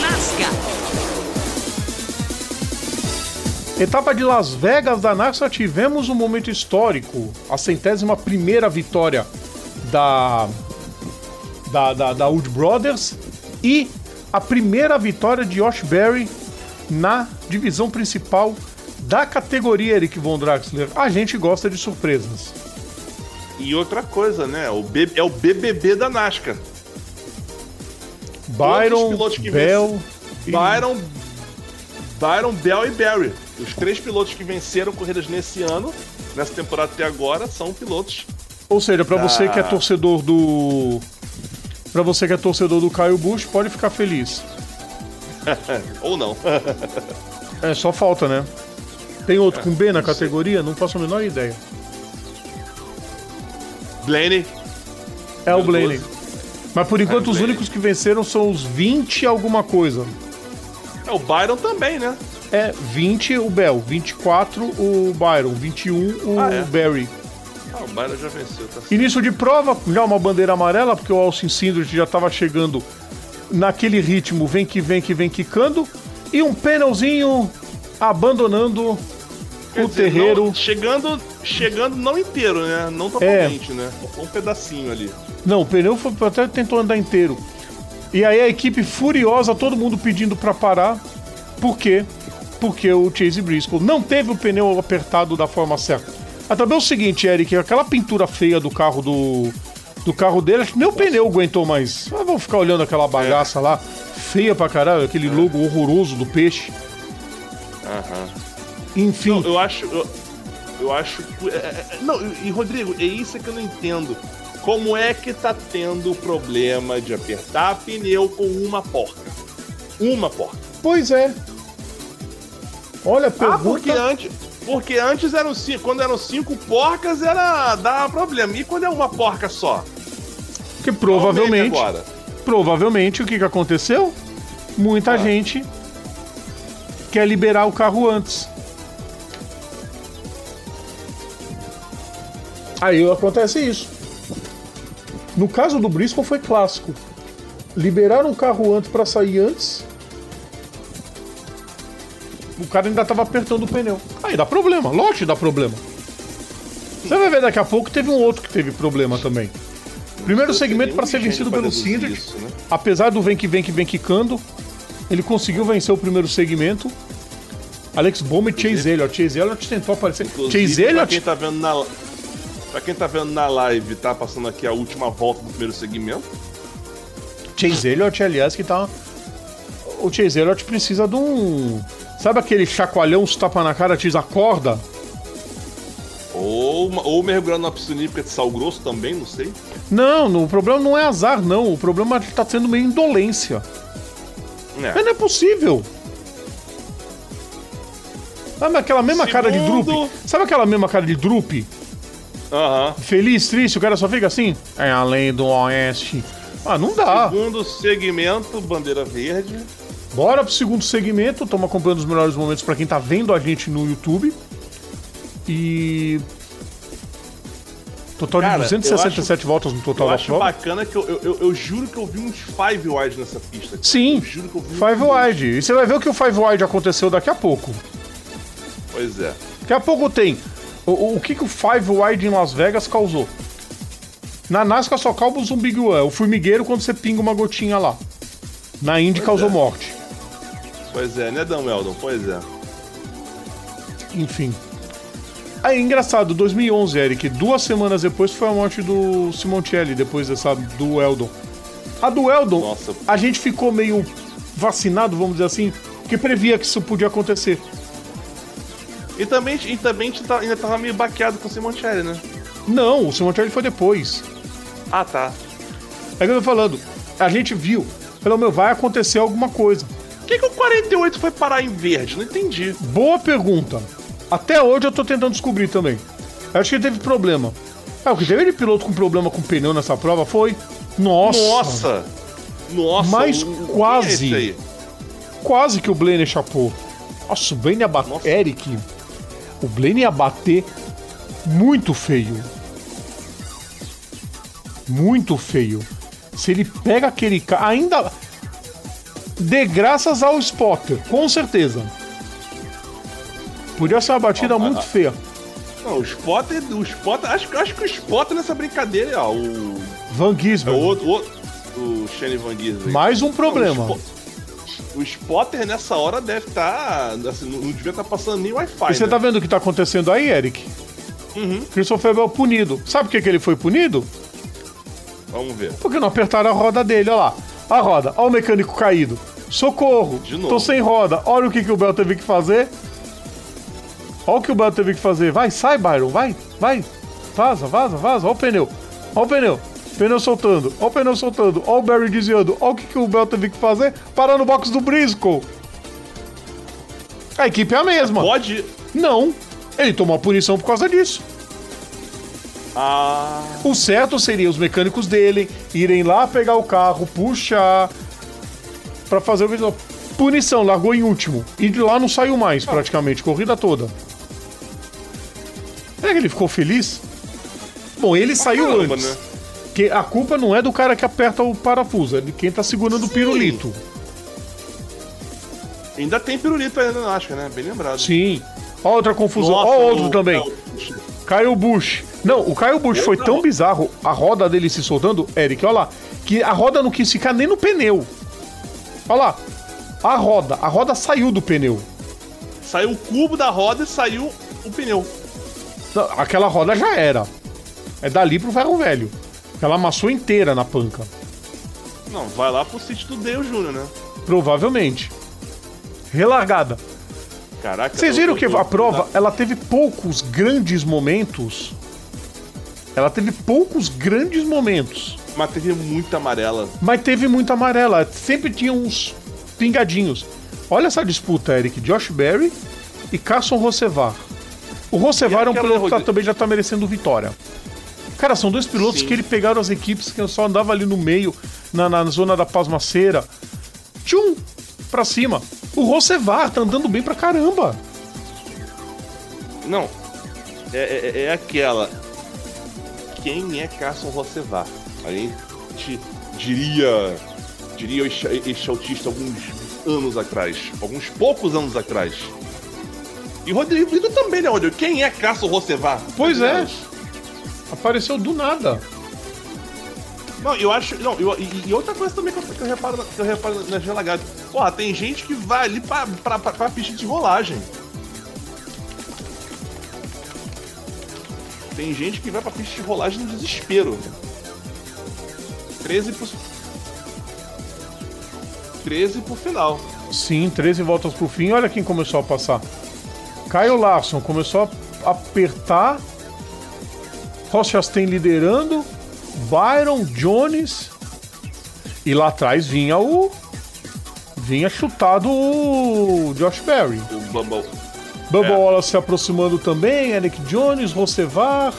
NASCAR. Etapa de Las Vegas da NASCAR, tivemos um momento histórico. A 100ª vitória da Wood Brothers e a primeira vitória de Josh Berry na divisão principal da categoria, Eric Von Draxler. A gente gosta de surpresas. E outra coisa, né? É o BBB da NASCAR. Byron, Bell... Byron, Bell e Berry. Os 3 pilotos que venceram corridas nesse ano, nessa temporada até agora, são pilotos. Ou seja, para você que é torcedor do... Pra você que é torcedor do Kyle Busch, pode ficar feliz. Ou não. Só falta, né? Tem outro com B na categoria? Não faço a menor ideia. Blaney. É o Blaney. Mas por enquanto os únicos que venceram são os 20 alguma coisa. O Byron também, né? 20 o Bell, 24 o Byron, 21 o Barry. O Byron já venceu, tá certo. Início de prova, já uma bandeira amarela, porque o Austin Cindric já estava chegando naquele ritmo, vem que vem quicando. E um penalzinho abandonando o terreiro. Não, chegando não inteiro, né? Não totalmente, né? Um pedacinho ali. Não, o pneu até tentou andar inteiro. E aí a equipe furiosa, todo mundo pedindo pra parar. Por quê? Porque o Chase Briscoe não teve o pneu apertado da forma certa. Mas também é o seguinte, Eric, aquela pintura feia do carro do carro dele, acho que nem o pneu aguentou mais. Mas vamos ficar olhando aquela bagaça lá, feia pra caralho, aquele logo horroroso do peixe. Enfim. Não, eu acho. Não, e Rodrigo, é isso que eu não entendo. Como é que tá tendo problema de apertar pneu com uma porca? Uma porca. Pois é. Olha, pergunta... Porque antes eram 5. Quando eram 5 porcas, dava problema. E quando é uma porca só? Porque provavelmente o que aconteceu? Muita gente quer liberar o carro antes. Aí acontece isso. No caso do Briscoe foi clássico. Liberaram o carro antes pra sair antes. O cara ainda tava apertando o pneu. Aí dá problema, lógico que dá problema. Você vai ver daqui a pouco teve um outro que teve problema também. Primeiro segmento para ser vencido pelo Cindric. Né? Apesar do vem que vem quicando, ele conseguiu vencer o primeiro segmento. Alex Bowman e Chase Elliott. Chase Elliott tentou aparecer. Chase Elliott... Pra quem tá vendo na live, tá passando aqui a última volta do primeiro segmento. Chase Elliott, aliás, que tá... O Chase Elliott precisa de um... Sabe aquele chacoalhão, os tapa na cara, te acorda? Ou mergulhando na piscinífica de sal grosso também, não sei. Não, o problema não é azar, não. O problema é que tá sendo meio indolência. Mas não é possível. Sabe aquela mesma cara de Droop? Sabe aquela mesma cara de Droop? Feliz, triste, o cara só fica assim? É além do oeste. Não dá. Segundo segmento, bandeira verde. Bora pro segundo segmento, estamos acompanhando os melhores momentos pra quem tá vendo a gente no YouTube. E... Total de 267 voltas no total da prova. Eu acho bacana que eu juro que eu vi uns 5 wide nessa pista. Sim, eu juro que eu vi 5 wide. E você vai ver o que o 5 wide aconteceu daqui a pouco. Pois é. Daqui a pouco tem... O que o 5 wide em Las Vegas causou? Na NASCAR só causa um Big One. O formigueiro quando você pinga uma gotinha lá. Na Indy causou morte. Pois é, né, Dan Weldon? Pois é. Enfim. Aí, engraçado, 2011, Eric, 2 semanas depois foi a morte do Simoncelli, depois dessa do Weldon. A do Weldon, nossa, a gente ficou meio vacinado, vamos dizer assim, porque previa que isso podia acontecer. E também ainda tava meio baqueado com o Simoncelli, né? Não, o Simoncelli foi depois. Ah, tá. É que eu tô falando, a gente viu, falou, vai acontecer alguma coisa. Por que o 48 foi parar em verde? Não entendi. Boa pergunta. Até hoje eu tô tentando descobrir também. Eu acho que ele teve problema. O que teve de piloto com problema com pneu nessa prova foi... Nossa! Mas quase. Quase que o Blaney chapou. Nossa, o Blaney ia bater... Eric, o Blaney ia bater muito feio. Muito feio. Se ele pega aquele carro... Ainda... De graças ao spotter, com certeza. Podia ser uma batida muito feia. Não, o spotter. Acho que o spotter nessa brincadeira é o. Van Gisbergen. O Shane Van Gisbergen. Mais um problema. Não, o spotter nessa hora deve estar. Assim, não devia estar passando nem Wi-Fi. E você tá vendo o que tá acontecendo aí, Eric? Christopher Bell punido. Sabe por que ele foi punido? Vamos ver. Porque não apertaram a roda dele, olha lá. A roda, olha o mecânico caído. Socorro, de novo. Tô sem roda. Olha o que o Bell teve que fazer. Olha o que o Bell teve que fazer. Vai, sai, Byron, vai. Vaza. Olha o pneu. Pneu soltando. Olha o Barry desviando. Olha o que o Bell teve que fazer. Parar no box do Briscoe. A equipe é a mesma. Pode? Não. Ele tomou a punição por causa disso. O certo seria os mecânicos dele irem lá pegar o carro, puxar pra fazer o punição, largou em último. E de lá não saiu mais, praticamente, corrida toda. Será que ele ficou feliz? Bom, ele saiu caramba, antes. né? Que a culpa não é do cara que aperta o parafuso, é de quem tá segurando o pirulito. Ainda tem pirulito ainda na NASCAR, né? Bem lembrado. Sim. Ó outra confusão. Nossa, Ó outro também. Kyle Busch. Não, o Kyle Busch foi tão bizarro, a roda dele se soltando, Eric, olha lá, que a roda não quis ficar nem no pneu. Olha lá. A roda saiu do pneu. Saiu o cubo da roda e saiu o pneu. Não, aquela roda já era. É dali pro ferro velho. Ela amassou inteira na panca. Não, vai lá pro sítio do Dale Jr., né? Provavelmente. Relargada. Caraca. Vocês viram que a prova, ela teve poucos grandes momentos. Mas teve muita amarela. Mas teve muita amarela. Sempre tinha uns pingadinhos. Olha essa disputa, Eric. Josh Berry e Carson Hocevar. O Hocevar é um piloto que também já tá merecendo vitória. Cara, são dois pilotos que ele pegaram as equipes que só andava ali no meio, na zona da pasmaceira. Tchum! Pra cima. O Hocevar tá andando bem pra caramba. Não. É aquela. Quem é Carson Hocevar? A gente diria este autista alguns anos atrás. Alguns poucos anos atrás. E Rodrigo também, né, Rodrigo? Quem é Carson Hocevar? Pois é. Apareceu do nada. Não, eu acho. Não, e outra coisa também que eu reparo nas relagadas. Porra, tem gente que vai ali pra pista de rolagem. Tem gente que vai pra pista de rolagem no desespero. 13 pro final. Sim, 13 voltas pro fim. Olha quem começou a passar. Kyle Larson começou a apertar. Ross Chastain liderando. Byron Jones. E lá atrás vinha chutado o Josh Berry. O Bubba. Bubba Wallace se aproximando também. Eric Jones, Hocevar.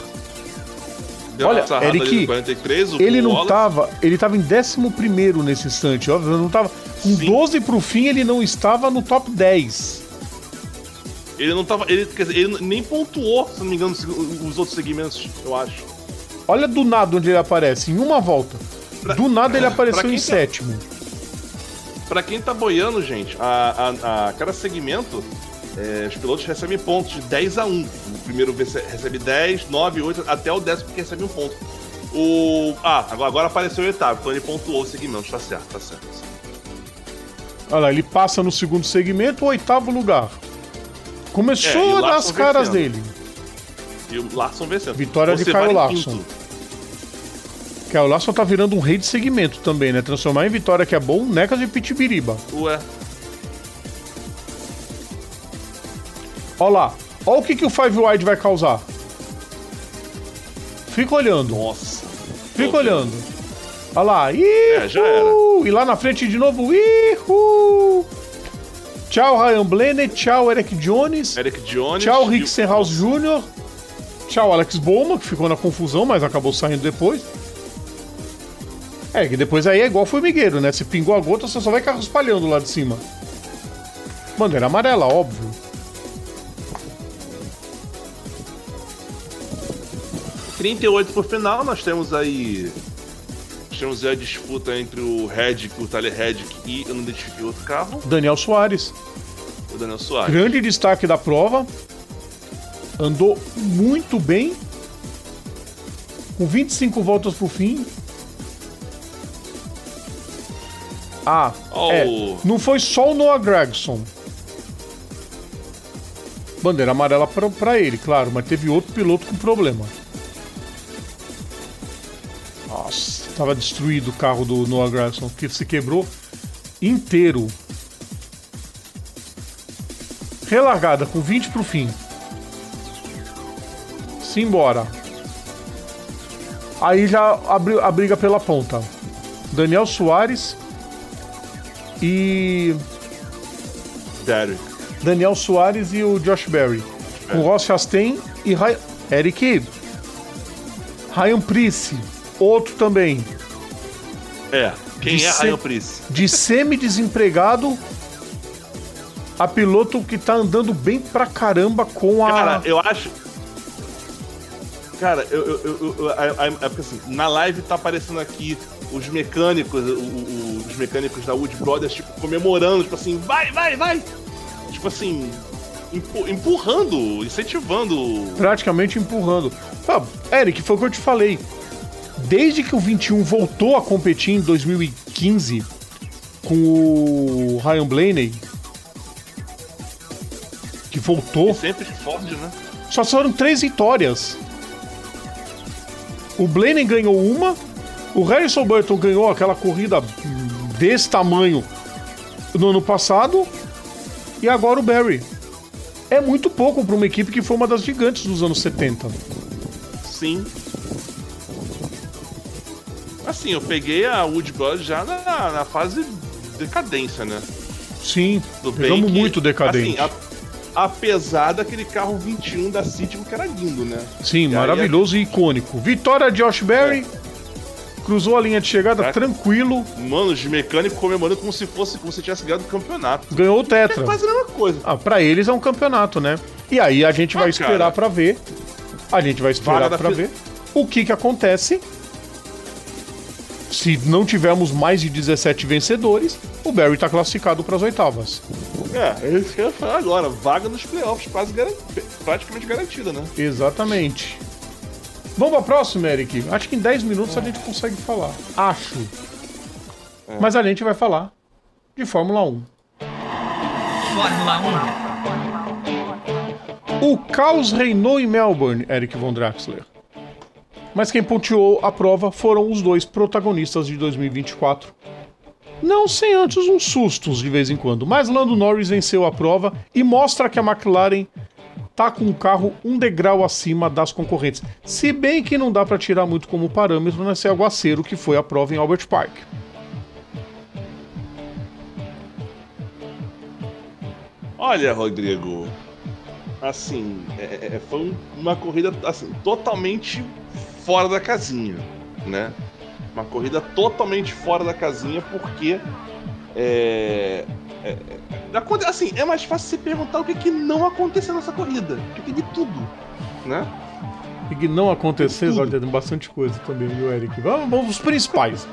Olha, Eric, 43, ele não tava. Ele tava em 11º nesse instante, óbvio. Não tava. Com 12 pro fim, ele não estava no top 10. Ele não tava. Quer dizer, ele nem pontuou, se não me engano, os outros segmentos, eu acho. Olha do nada onde ele aparece, em uma volta. Do nada ele apareceu em 7º. Pra quem tá boiando, gente, a cada segmento, os pilotos recebem pontos de 10 a 1. O primeiro recebe 10, 9, 8, até o 10º que recebe um ponto. Agora apareceu o oitavo, então ele pontuou o segmento, tá certo. Olha lá, ele passa no segundo segmento, o 8º lugar. Começou a dar as caras dele. E o Larson vencendo. Vitória de Kyle Larson. Kyle Larson tá virando um rei de segmento também, né? Transformar em vitória que é bom, necas de pitibiriba. Ué. Olha lá. Olha o que o Five Wide vai causar. Fica olhando. Nossa. Fica olhando. Olha lá. Ihu! Já era. E lá na frente de novo. Ihu! Tchau, Ryan Blaney. Tchau, Eric Jones. Tchau, Rick Stenhouse Jr. Tchau, Alex Bowman, que ficou na confusão, mas acabou saindo depois. Que depois aí é igual formigueiro, né? Se pingou a gota, você só vai carro espalhando lá de cima. Bandeira amarela, óbvio. .38 pro final, nós temos aí a disputa entre o Reddick, o Tyler Reddick e eu não identifiquei outro carro. Daniel Soares. O Daniel Soares. Grande destaque da prova. Andou muito bem. Com 25 voltas pro fim. Não foi só o Noah Gragson. Bandeira amarela pra ele, claro, mas teve outro piloto com problema. Nossa, tava destruído o carro do Noah Gragson, que se quebrou inteiro. Relargada, com 20 pro fim. Simbora. Aí já abriu a briga pela ponta. Daniel Soares e... Daniel Soares e o Josh Berry. Com Ross Chastain e Eric. Ryan Preece, outro também. Quem é Ryan Preece? De semi-desempregado a piloto que tá andando bem pra caramba com a... Cara, eu acho... Cara, porque assim, na live tá aparecendo aqui os mecânicos, os mecânicos da Wood Brothers, tipo, comemorando, tipo assim, vai! Tipo assim, empurrando, incentivando. Praticamente empurrando. Eric, foi o que eu te falei. Desde que o 21 voltou a competir em 2015 com o Ryan Blaney, que voltou... E sempre Ford, né? Só foram 3 vitórias. O Blaney ganhou uma, o Harrison Burton ganhou aquela corrida desse tamanho no ano passado, e agora o Barry. É muito pouco para uma equipe que foi uma das gigantes dos anos 70. Sim. Assim, eu peguei a Wood Brothers já na fase de decadência, né? Sim, pegamos muito decadente. Assim, apesar daquele carro 21 da Citigo que era lindo, né? Sim, maravilhoso e icônico. Vitória de Josh Berry, cruzou a linha de chegada tranquilo. Mano, os mecânicos comemorando como se tivesse ganhado o campeonato. Ganhou o Tetra. É quase a mesma coisa. Pra eles é um campeonato, né? E aí a gente vai esperar pra ver. A gente vai esperar pra ver o que acontece. Se não tivermos mais de 17 vencedores, o Barry tá classificado para as oitavas. É isso que eu ia falar agora. Vaga nos playoffs, praticamente garantida, né? Exatamente. Vamos pra próxima, Eric? Acho que em 10 minutos a gente consegue falar. Acho. Mas a gente vai falar de Fórmula 1. Fórmula 1. O caos reinou em Melbourne, Eric Von Draxler. Mas quem pontuou a prova foram os 2 protagonistas de 2024. Não sem antes uns sustos de vez em quando, mas Lando Norris venceu a prova e mostra que a McLaren tá com um carro um degrau acima das concorrentes. Se bem que não dá para tirar muito como parâmetro nesse aguaceiro que foi a prova em Albert Park. Olha, Rodrigo, assim, foi uma corrida assim, totalmente fora da casinha, né? Uma corrida totalmente fora da casinha, porque assim, é mais fácil você perguntar o que não aconteceu nessa corrida, porque teve tudo, né? O que não aconteceu, olha, tem bastante coisa também, viu, Eric? Vamos os principais.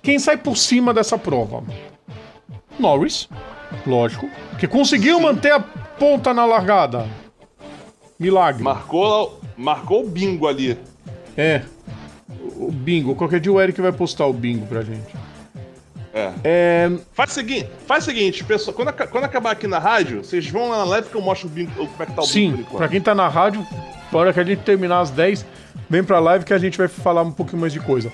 Quem sai por cima dessa prova? Norris, lógico, que conseguiu manter a ponta na largada. Milagre. Marcou o bingo ali. O bingo. Qualquer dia o Eric vai postar o bingo pra gente. Faz o seguinte, pessoal. Quando acabar aqui na rádio, vocês vão lá na live que eu mostro o bingo, como é que tá o bingo. Sim, pra quem tá na rádio, na hora que a gente terminar às 10, vem pra live que a gente vai falar um pouquinho mais de coisa.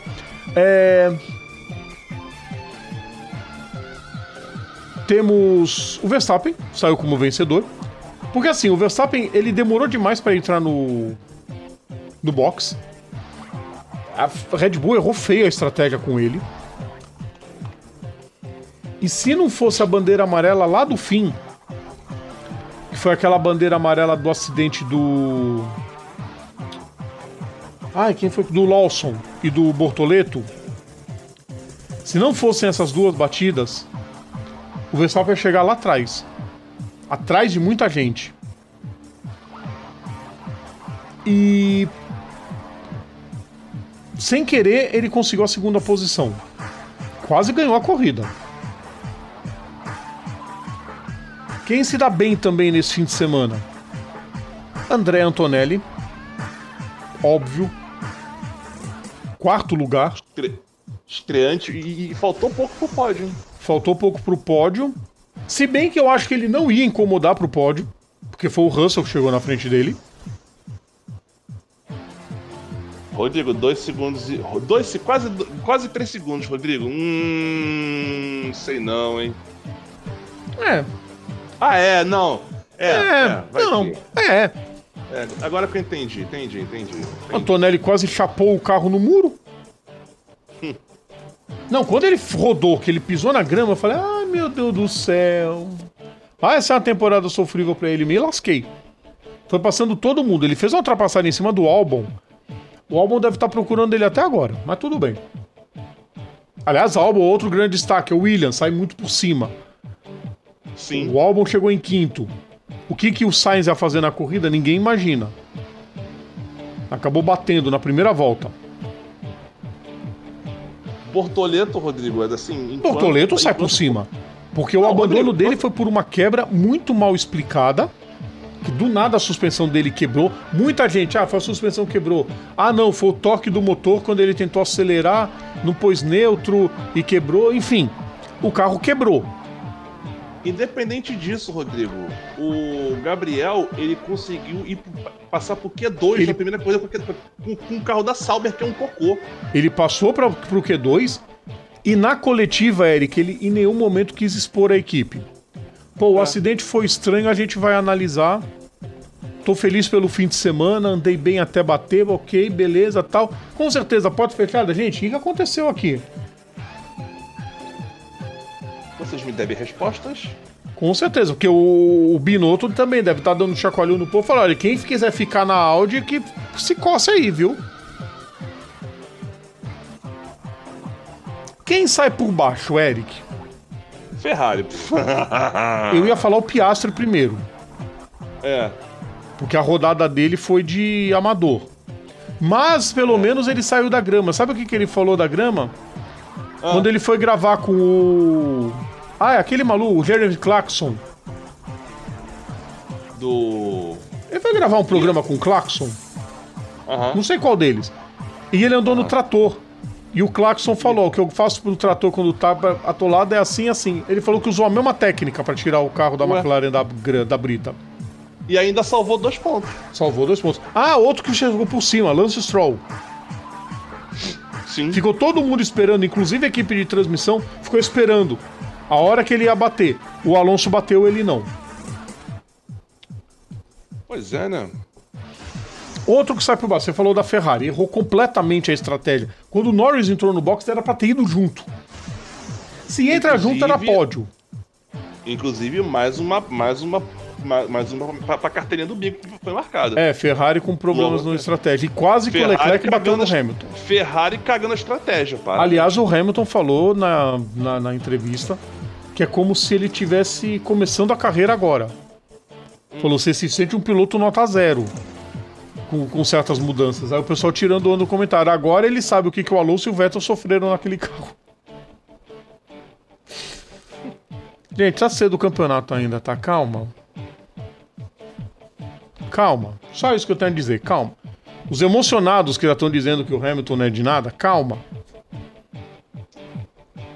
Temos o Verstappen, saiu como vencedor. Porque assim, o Verstappen, ele demorou demais pra entrar no box. A Red Bull errou feio a estratégia com ele. E se não fosse a bandeira amarela lá do fim, que foi aquela bandeira amarela do acidente do... quem foi? Do Lawson e do Bortoleto. Se não fossem essas duas batidas, o Verstappen ia chegar lá atrás. Atrás de muita gente. E... sem querer, ele conseguiu a segunda posição. Quase ganhou a corrida. Quem se dá bem também nesse fim de semana? André Antonelli. Óbvio. 4º lugar. Estreante. E faltou pouco pro pódio, hein? Faltou pouco pro pódio. Se bem que eu acho que ele não ia incomodar pro pódio, porque foi o Russell que chegou na frente dele. Rodrigo, 2 segundos e... quase 3 segundos, Rodrigo. Sei não, hein? Não. Agora que eu entendi. Antonelli quase chapou o carro no muro. Não, quando ele rodou, que ele pisou na grama, eu falei, meu Deus do céu. Essa é uma temporada sofrível pra ele, me lasquei. Foi passando todo mundo. Ele fez uma ultrapassagem em cima do Albon. O Albon deve estar procurando ele até agora, mas tudo bem. Aliás, Albon, outro grande destaque, é o Williams, sai muito por cima. Sim. O Albon chegou em quinto. O que o Sainz ia fazer na corrida, ninguém imagina. Acabou batendo na primeira volta. Bortoleto, Rodrigo, é assim... Bortoleto sai por cima. Porque o abandono dele foi por uma quebra muito mal explicada. Que do nada a suspensão dele quebrou. Muita gente, foi a suspensão que quebrou. Não, foi o torque do motor quando ele tentou acelerar, não pôs neutro e quebrou. Enfim, o carro quebrou. Independente disso, Rodrigo, o Gabriel, ele conseguiu passar por Q2 na primeira corrida com o carro da Sauber, que é um cocô. Ele passou pro Q2 e na coletiva, Eric, ele em nenhum momento quis expor a equipe. O acidente foi estranho, a gente vai analisar. Tô feliz pelo fim de semana, andei bem até bater, ok, beleza, tal. Com certeza, pode fechar da gente? O que aconteceu aqui? Vocês me devem respostas? Com certeza, porque o Binotto também deve estar dando um chacoalhão no povo. Falar, olha, quem quiser ficar na Audi, que se coce aí, viu? Quem sai por baixo, Eric? Ferrari. Eu ia falar o Piastri primeiro. É. Porque a rodada dele foi de amador. Mas, pelo menos, ele saiu da grama. Sabe o que ele falou da grama? Quando ele foi gravar com o... é aquele maluco, o Jeremy Clarkson. Ele foi gravar um programa com o Clarkson. Não sei qual deles. E ele andou no trator. E o Clarkson falou, o que eu faço pro trator quando tá atolado é assim, assim. Ele falou que usou a mesma técnica pra tirar o carro da McLaren da brita. E ainda salvou 2 pontos. Salvou 2 pontos. Outro que chegou por cima, Lance Stroll. Sim. Ficou todo mundo esperando, inclusive a equipe de transmissão ficou esperando a hora que ele ia bater. O Alonso bateu, ele não. Pois é, né? Outro que sai por baixo, você falou da Ferrari, errou completamente a estratégia. Quando o Norris entrou no box, era pra ter ido junto. Se entra junto, era pódio. Inclusive, mais uma pra carteirinha do bico que foi marcada. Ferrari com problemas na estratégia. E quase que o Leclerc bateu no Hamilton. Ferrari cagando a estratégia, para. Aliás, o Hamilton falou na entrevista que é como se ele tivesse começando a carreira agora. Falou, você se sente um piloto nota 0. Com certas mudanças. Aí o pessoal tirando onda no comentário. Agora ele sabe o que o Alonso e o Vettel sofreram naquele carro. Gente, tá cedo o campeonato ainda, tá? Calma. Calma. Só isso que eu tenho a dizer, calma. Os emocionados que já estão dizendo que o Hamilton não é de nada, calma.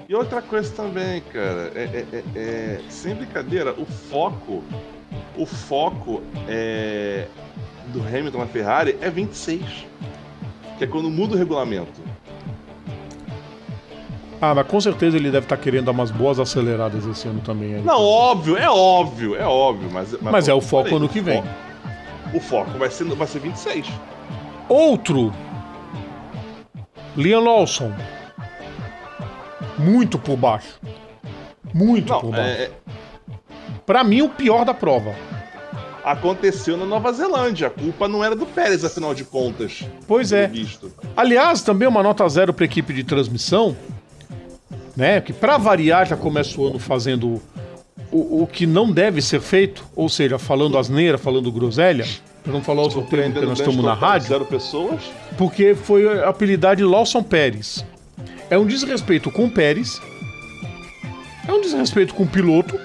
E outra coisa também, cara, sem brincadeira, o foco do Hamilton na Ferrari é 26, que é quando muda o regulamento. Mas com certeza ele deve estar querendo dar umas boas aceleradas esse ano também. Aí. Não, óbvio, mas é o foco ano que vem. O foco vai ser 26. Outro, Liam Lawson. Muito por baixo. Por baixo. Pra mim, o pior da prova. Aconteceu na Nova Zelândia. A culpa não era do Pérez, afinal de contas. Pois é. Aliás, também uma nota 0 pra equipe de transmissão, né? Que pra variar já começa o ano fazendo o que não deve ser feito, ou seja, falando asneira, falando groselha, pra não falar outro termo que nós estamos na rádio. 0 pessoas. Porque foi apelidado de Lawson Pérez. É um desrespeito com o Pérez, é um desrespeito com o piloto,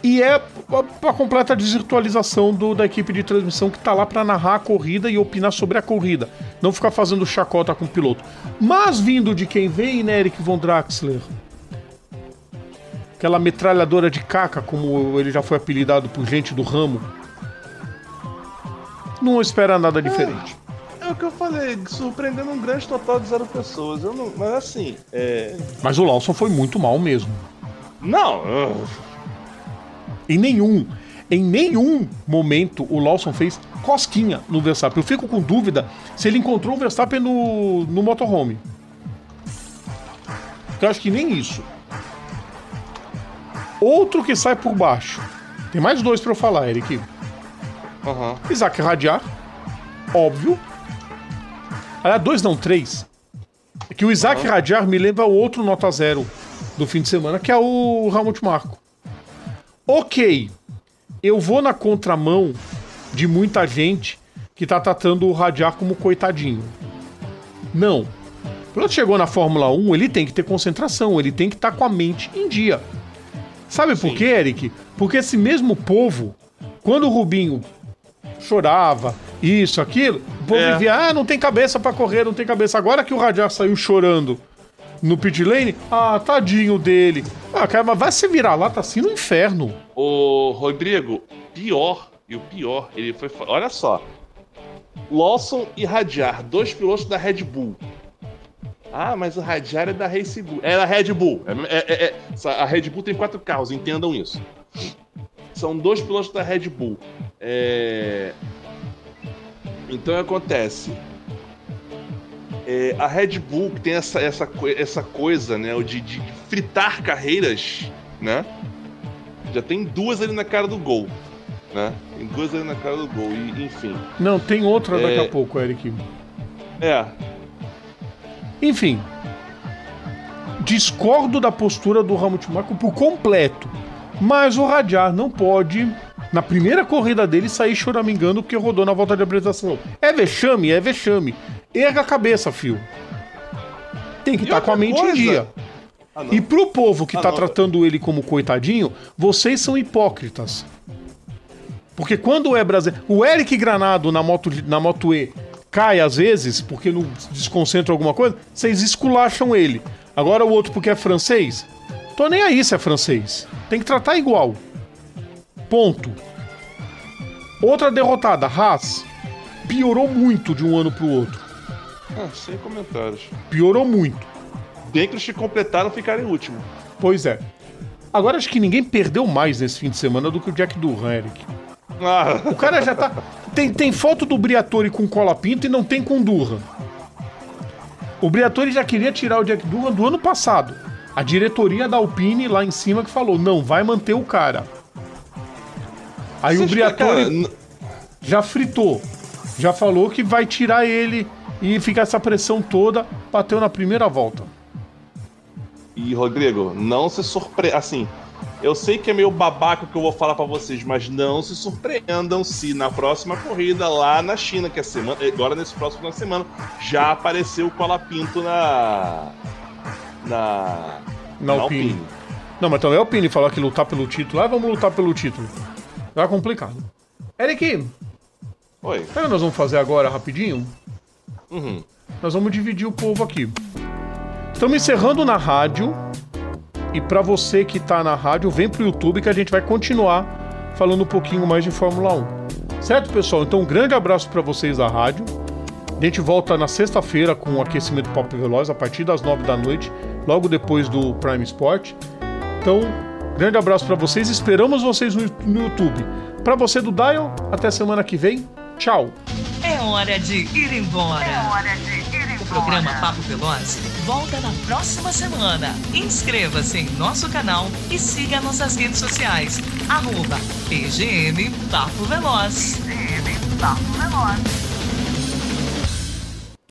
e é a completa desvirtualização da equipe de transmissão que tá lá pra narrar a corrida e opinar sobre a corrida, não ficar fazendo chacota com o piloto. Mas vindo de quem vem, né, Eric Von Draxler? Aquela metralhadora de caca, como ele já foi apelidado por gente do ramo. Não espera nada diferente. É o que eu falei, surpreendendo um grande total de 0 pessoas. Mas assim, Mas o Lawson foi muito mal mesmo. Não. Em nenhum momento o Lawson fez cosquinha no Verstappen. Eu fico com dúvida se ele encontrou o Verstappen no motorhome. Eu acho que nem isso. Outro que sai por baixo. Tem mais 2 pra eu falar, Eric. Uhum. Isaac Radiar. óbvio. Aliás, 2 não, 3. É que o Isaac Hadjar me lembra o outro nota 0 do fim de semana, que é o Helmut Marko. Ok, eu vou na contramão de muita gente que tá tratando o Hadjar como coitadinho. Não. Quando chegou na Fórmula 1, ele tem que ter concentração, ele tem que estar com a mente em dia. Sabe por quê, Eric? Porque esse mesmo povo, quando o Rubinho chorava, isso, aquilo, o povo vivia, não tem cabeça pra correr, não tem cabeça. Agora que o Hadjar saiu chorando no pit lane, tadinho dele. Cara, mas vai se virar lá, tá assim no inferno. Ô, Rodrigo, o pior, ele foi... Olha só. Lawson e Hadjar, 2 pilotos da Red Bull. Mas o Hadjar é da Race Bull. É da Red Bull. A Red Bull tem 4 carros, entendam isso. São 2 pilotos da Red Bull. Então acontece. A Red Bull tem essa coisa, né? De fritar carreiras, né? Já tem 2 ali na cara do gol, né? Tem 2 ali na cara do gol, e enfim. Não, tem outra daqui a pouco, Eric. Enfim. Discordo da postura do Helmut Marko por completo. Mas o Hadjar não pode, na primeira corrida dele, sair choramingando porque rodou na volta de apresentação. É vexame, é vexame. Erga a cabeça, fio. Tem que estar com a mente em dia. E pro povo que tá tratando ele como coitadinho, vocês são hipócritas. Porque quando é brasileiro... O Eric Granado na Moto E cai às vezes, porque não desconcentra alguma coisa, vocês esculacham ele. Agora o outro porque é francês, tô nem aí se é francês. Tem que tratar igual. Ponto. Outra derrotada, Haas, piorou muito de um ano pro outro. Sem comentários. Piorou muito. Bem que os que completaram ficaram em último. Pois é. Agora acho que ninguém perdeu mais nesse fim de semana do que o Jack Durham, Eric. O cara já tá... Tem foto do Briatore com Colapinto e não tem com Durham. O Briatore já queria tirar o Jack Durham do ano passado. A diretoria da Alpine lá em cima que falou, não, vai manter o cara. Aí o Briatore já fritou. Já falou que vai tirar ele e fica essa pressão toda, bateu na primeira volta. E, Rodrigo, não se surpreenda. Assim, eu sei que é meio babaca o que eu vou falar pra vocês, mas não se surpreendam se na próxima corrida lá na China, que é semana, agora nesse próximo final de semana, já apareceu o Colapinto na Alpine. Não, mas também a Alpine falou que lutar pelo título. Vamos lutar pelo título. Tá complicado. Eric. Oi. Sabe o que nós vamos fazer agora, rapidinho? Uhum. Nós vamos dividir o povo aqui. Estamos encerrando na rádio. E pra você que tá na rádio, vem pro YouTube que a gente vai continuar falando um pouquinho mais de Fórmula 1. Certo, pessoal? Então um grande abraço pra vocês da rádio. A gente volta na sexta-feira com o aquecimento Papo Veloz a partir das 9 da noite, logo depois do Prime Sport. Então, grande abraço pra vocês. Esperamos vocês no YouTube. Pra você do Dial, até semana que vem. Tchau. É hora de ir embora. O programa Papo Veloz volta na próxima semana. Inscreva-se em nosso canal e siga nossas redes sociais. @PGM Papo Veloz.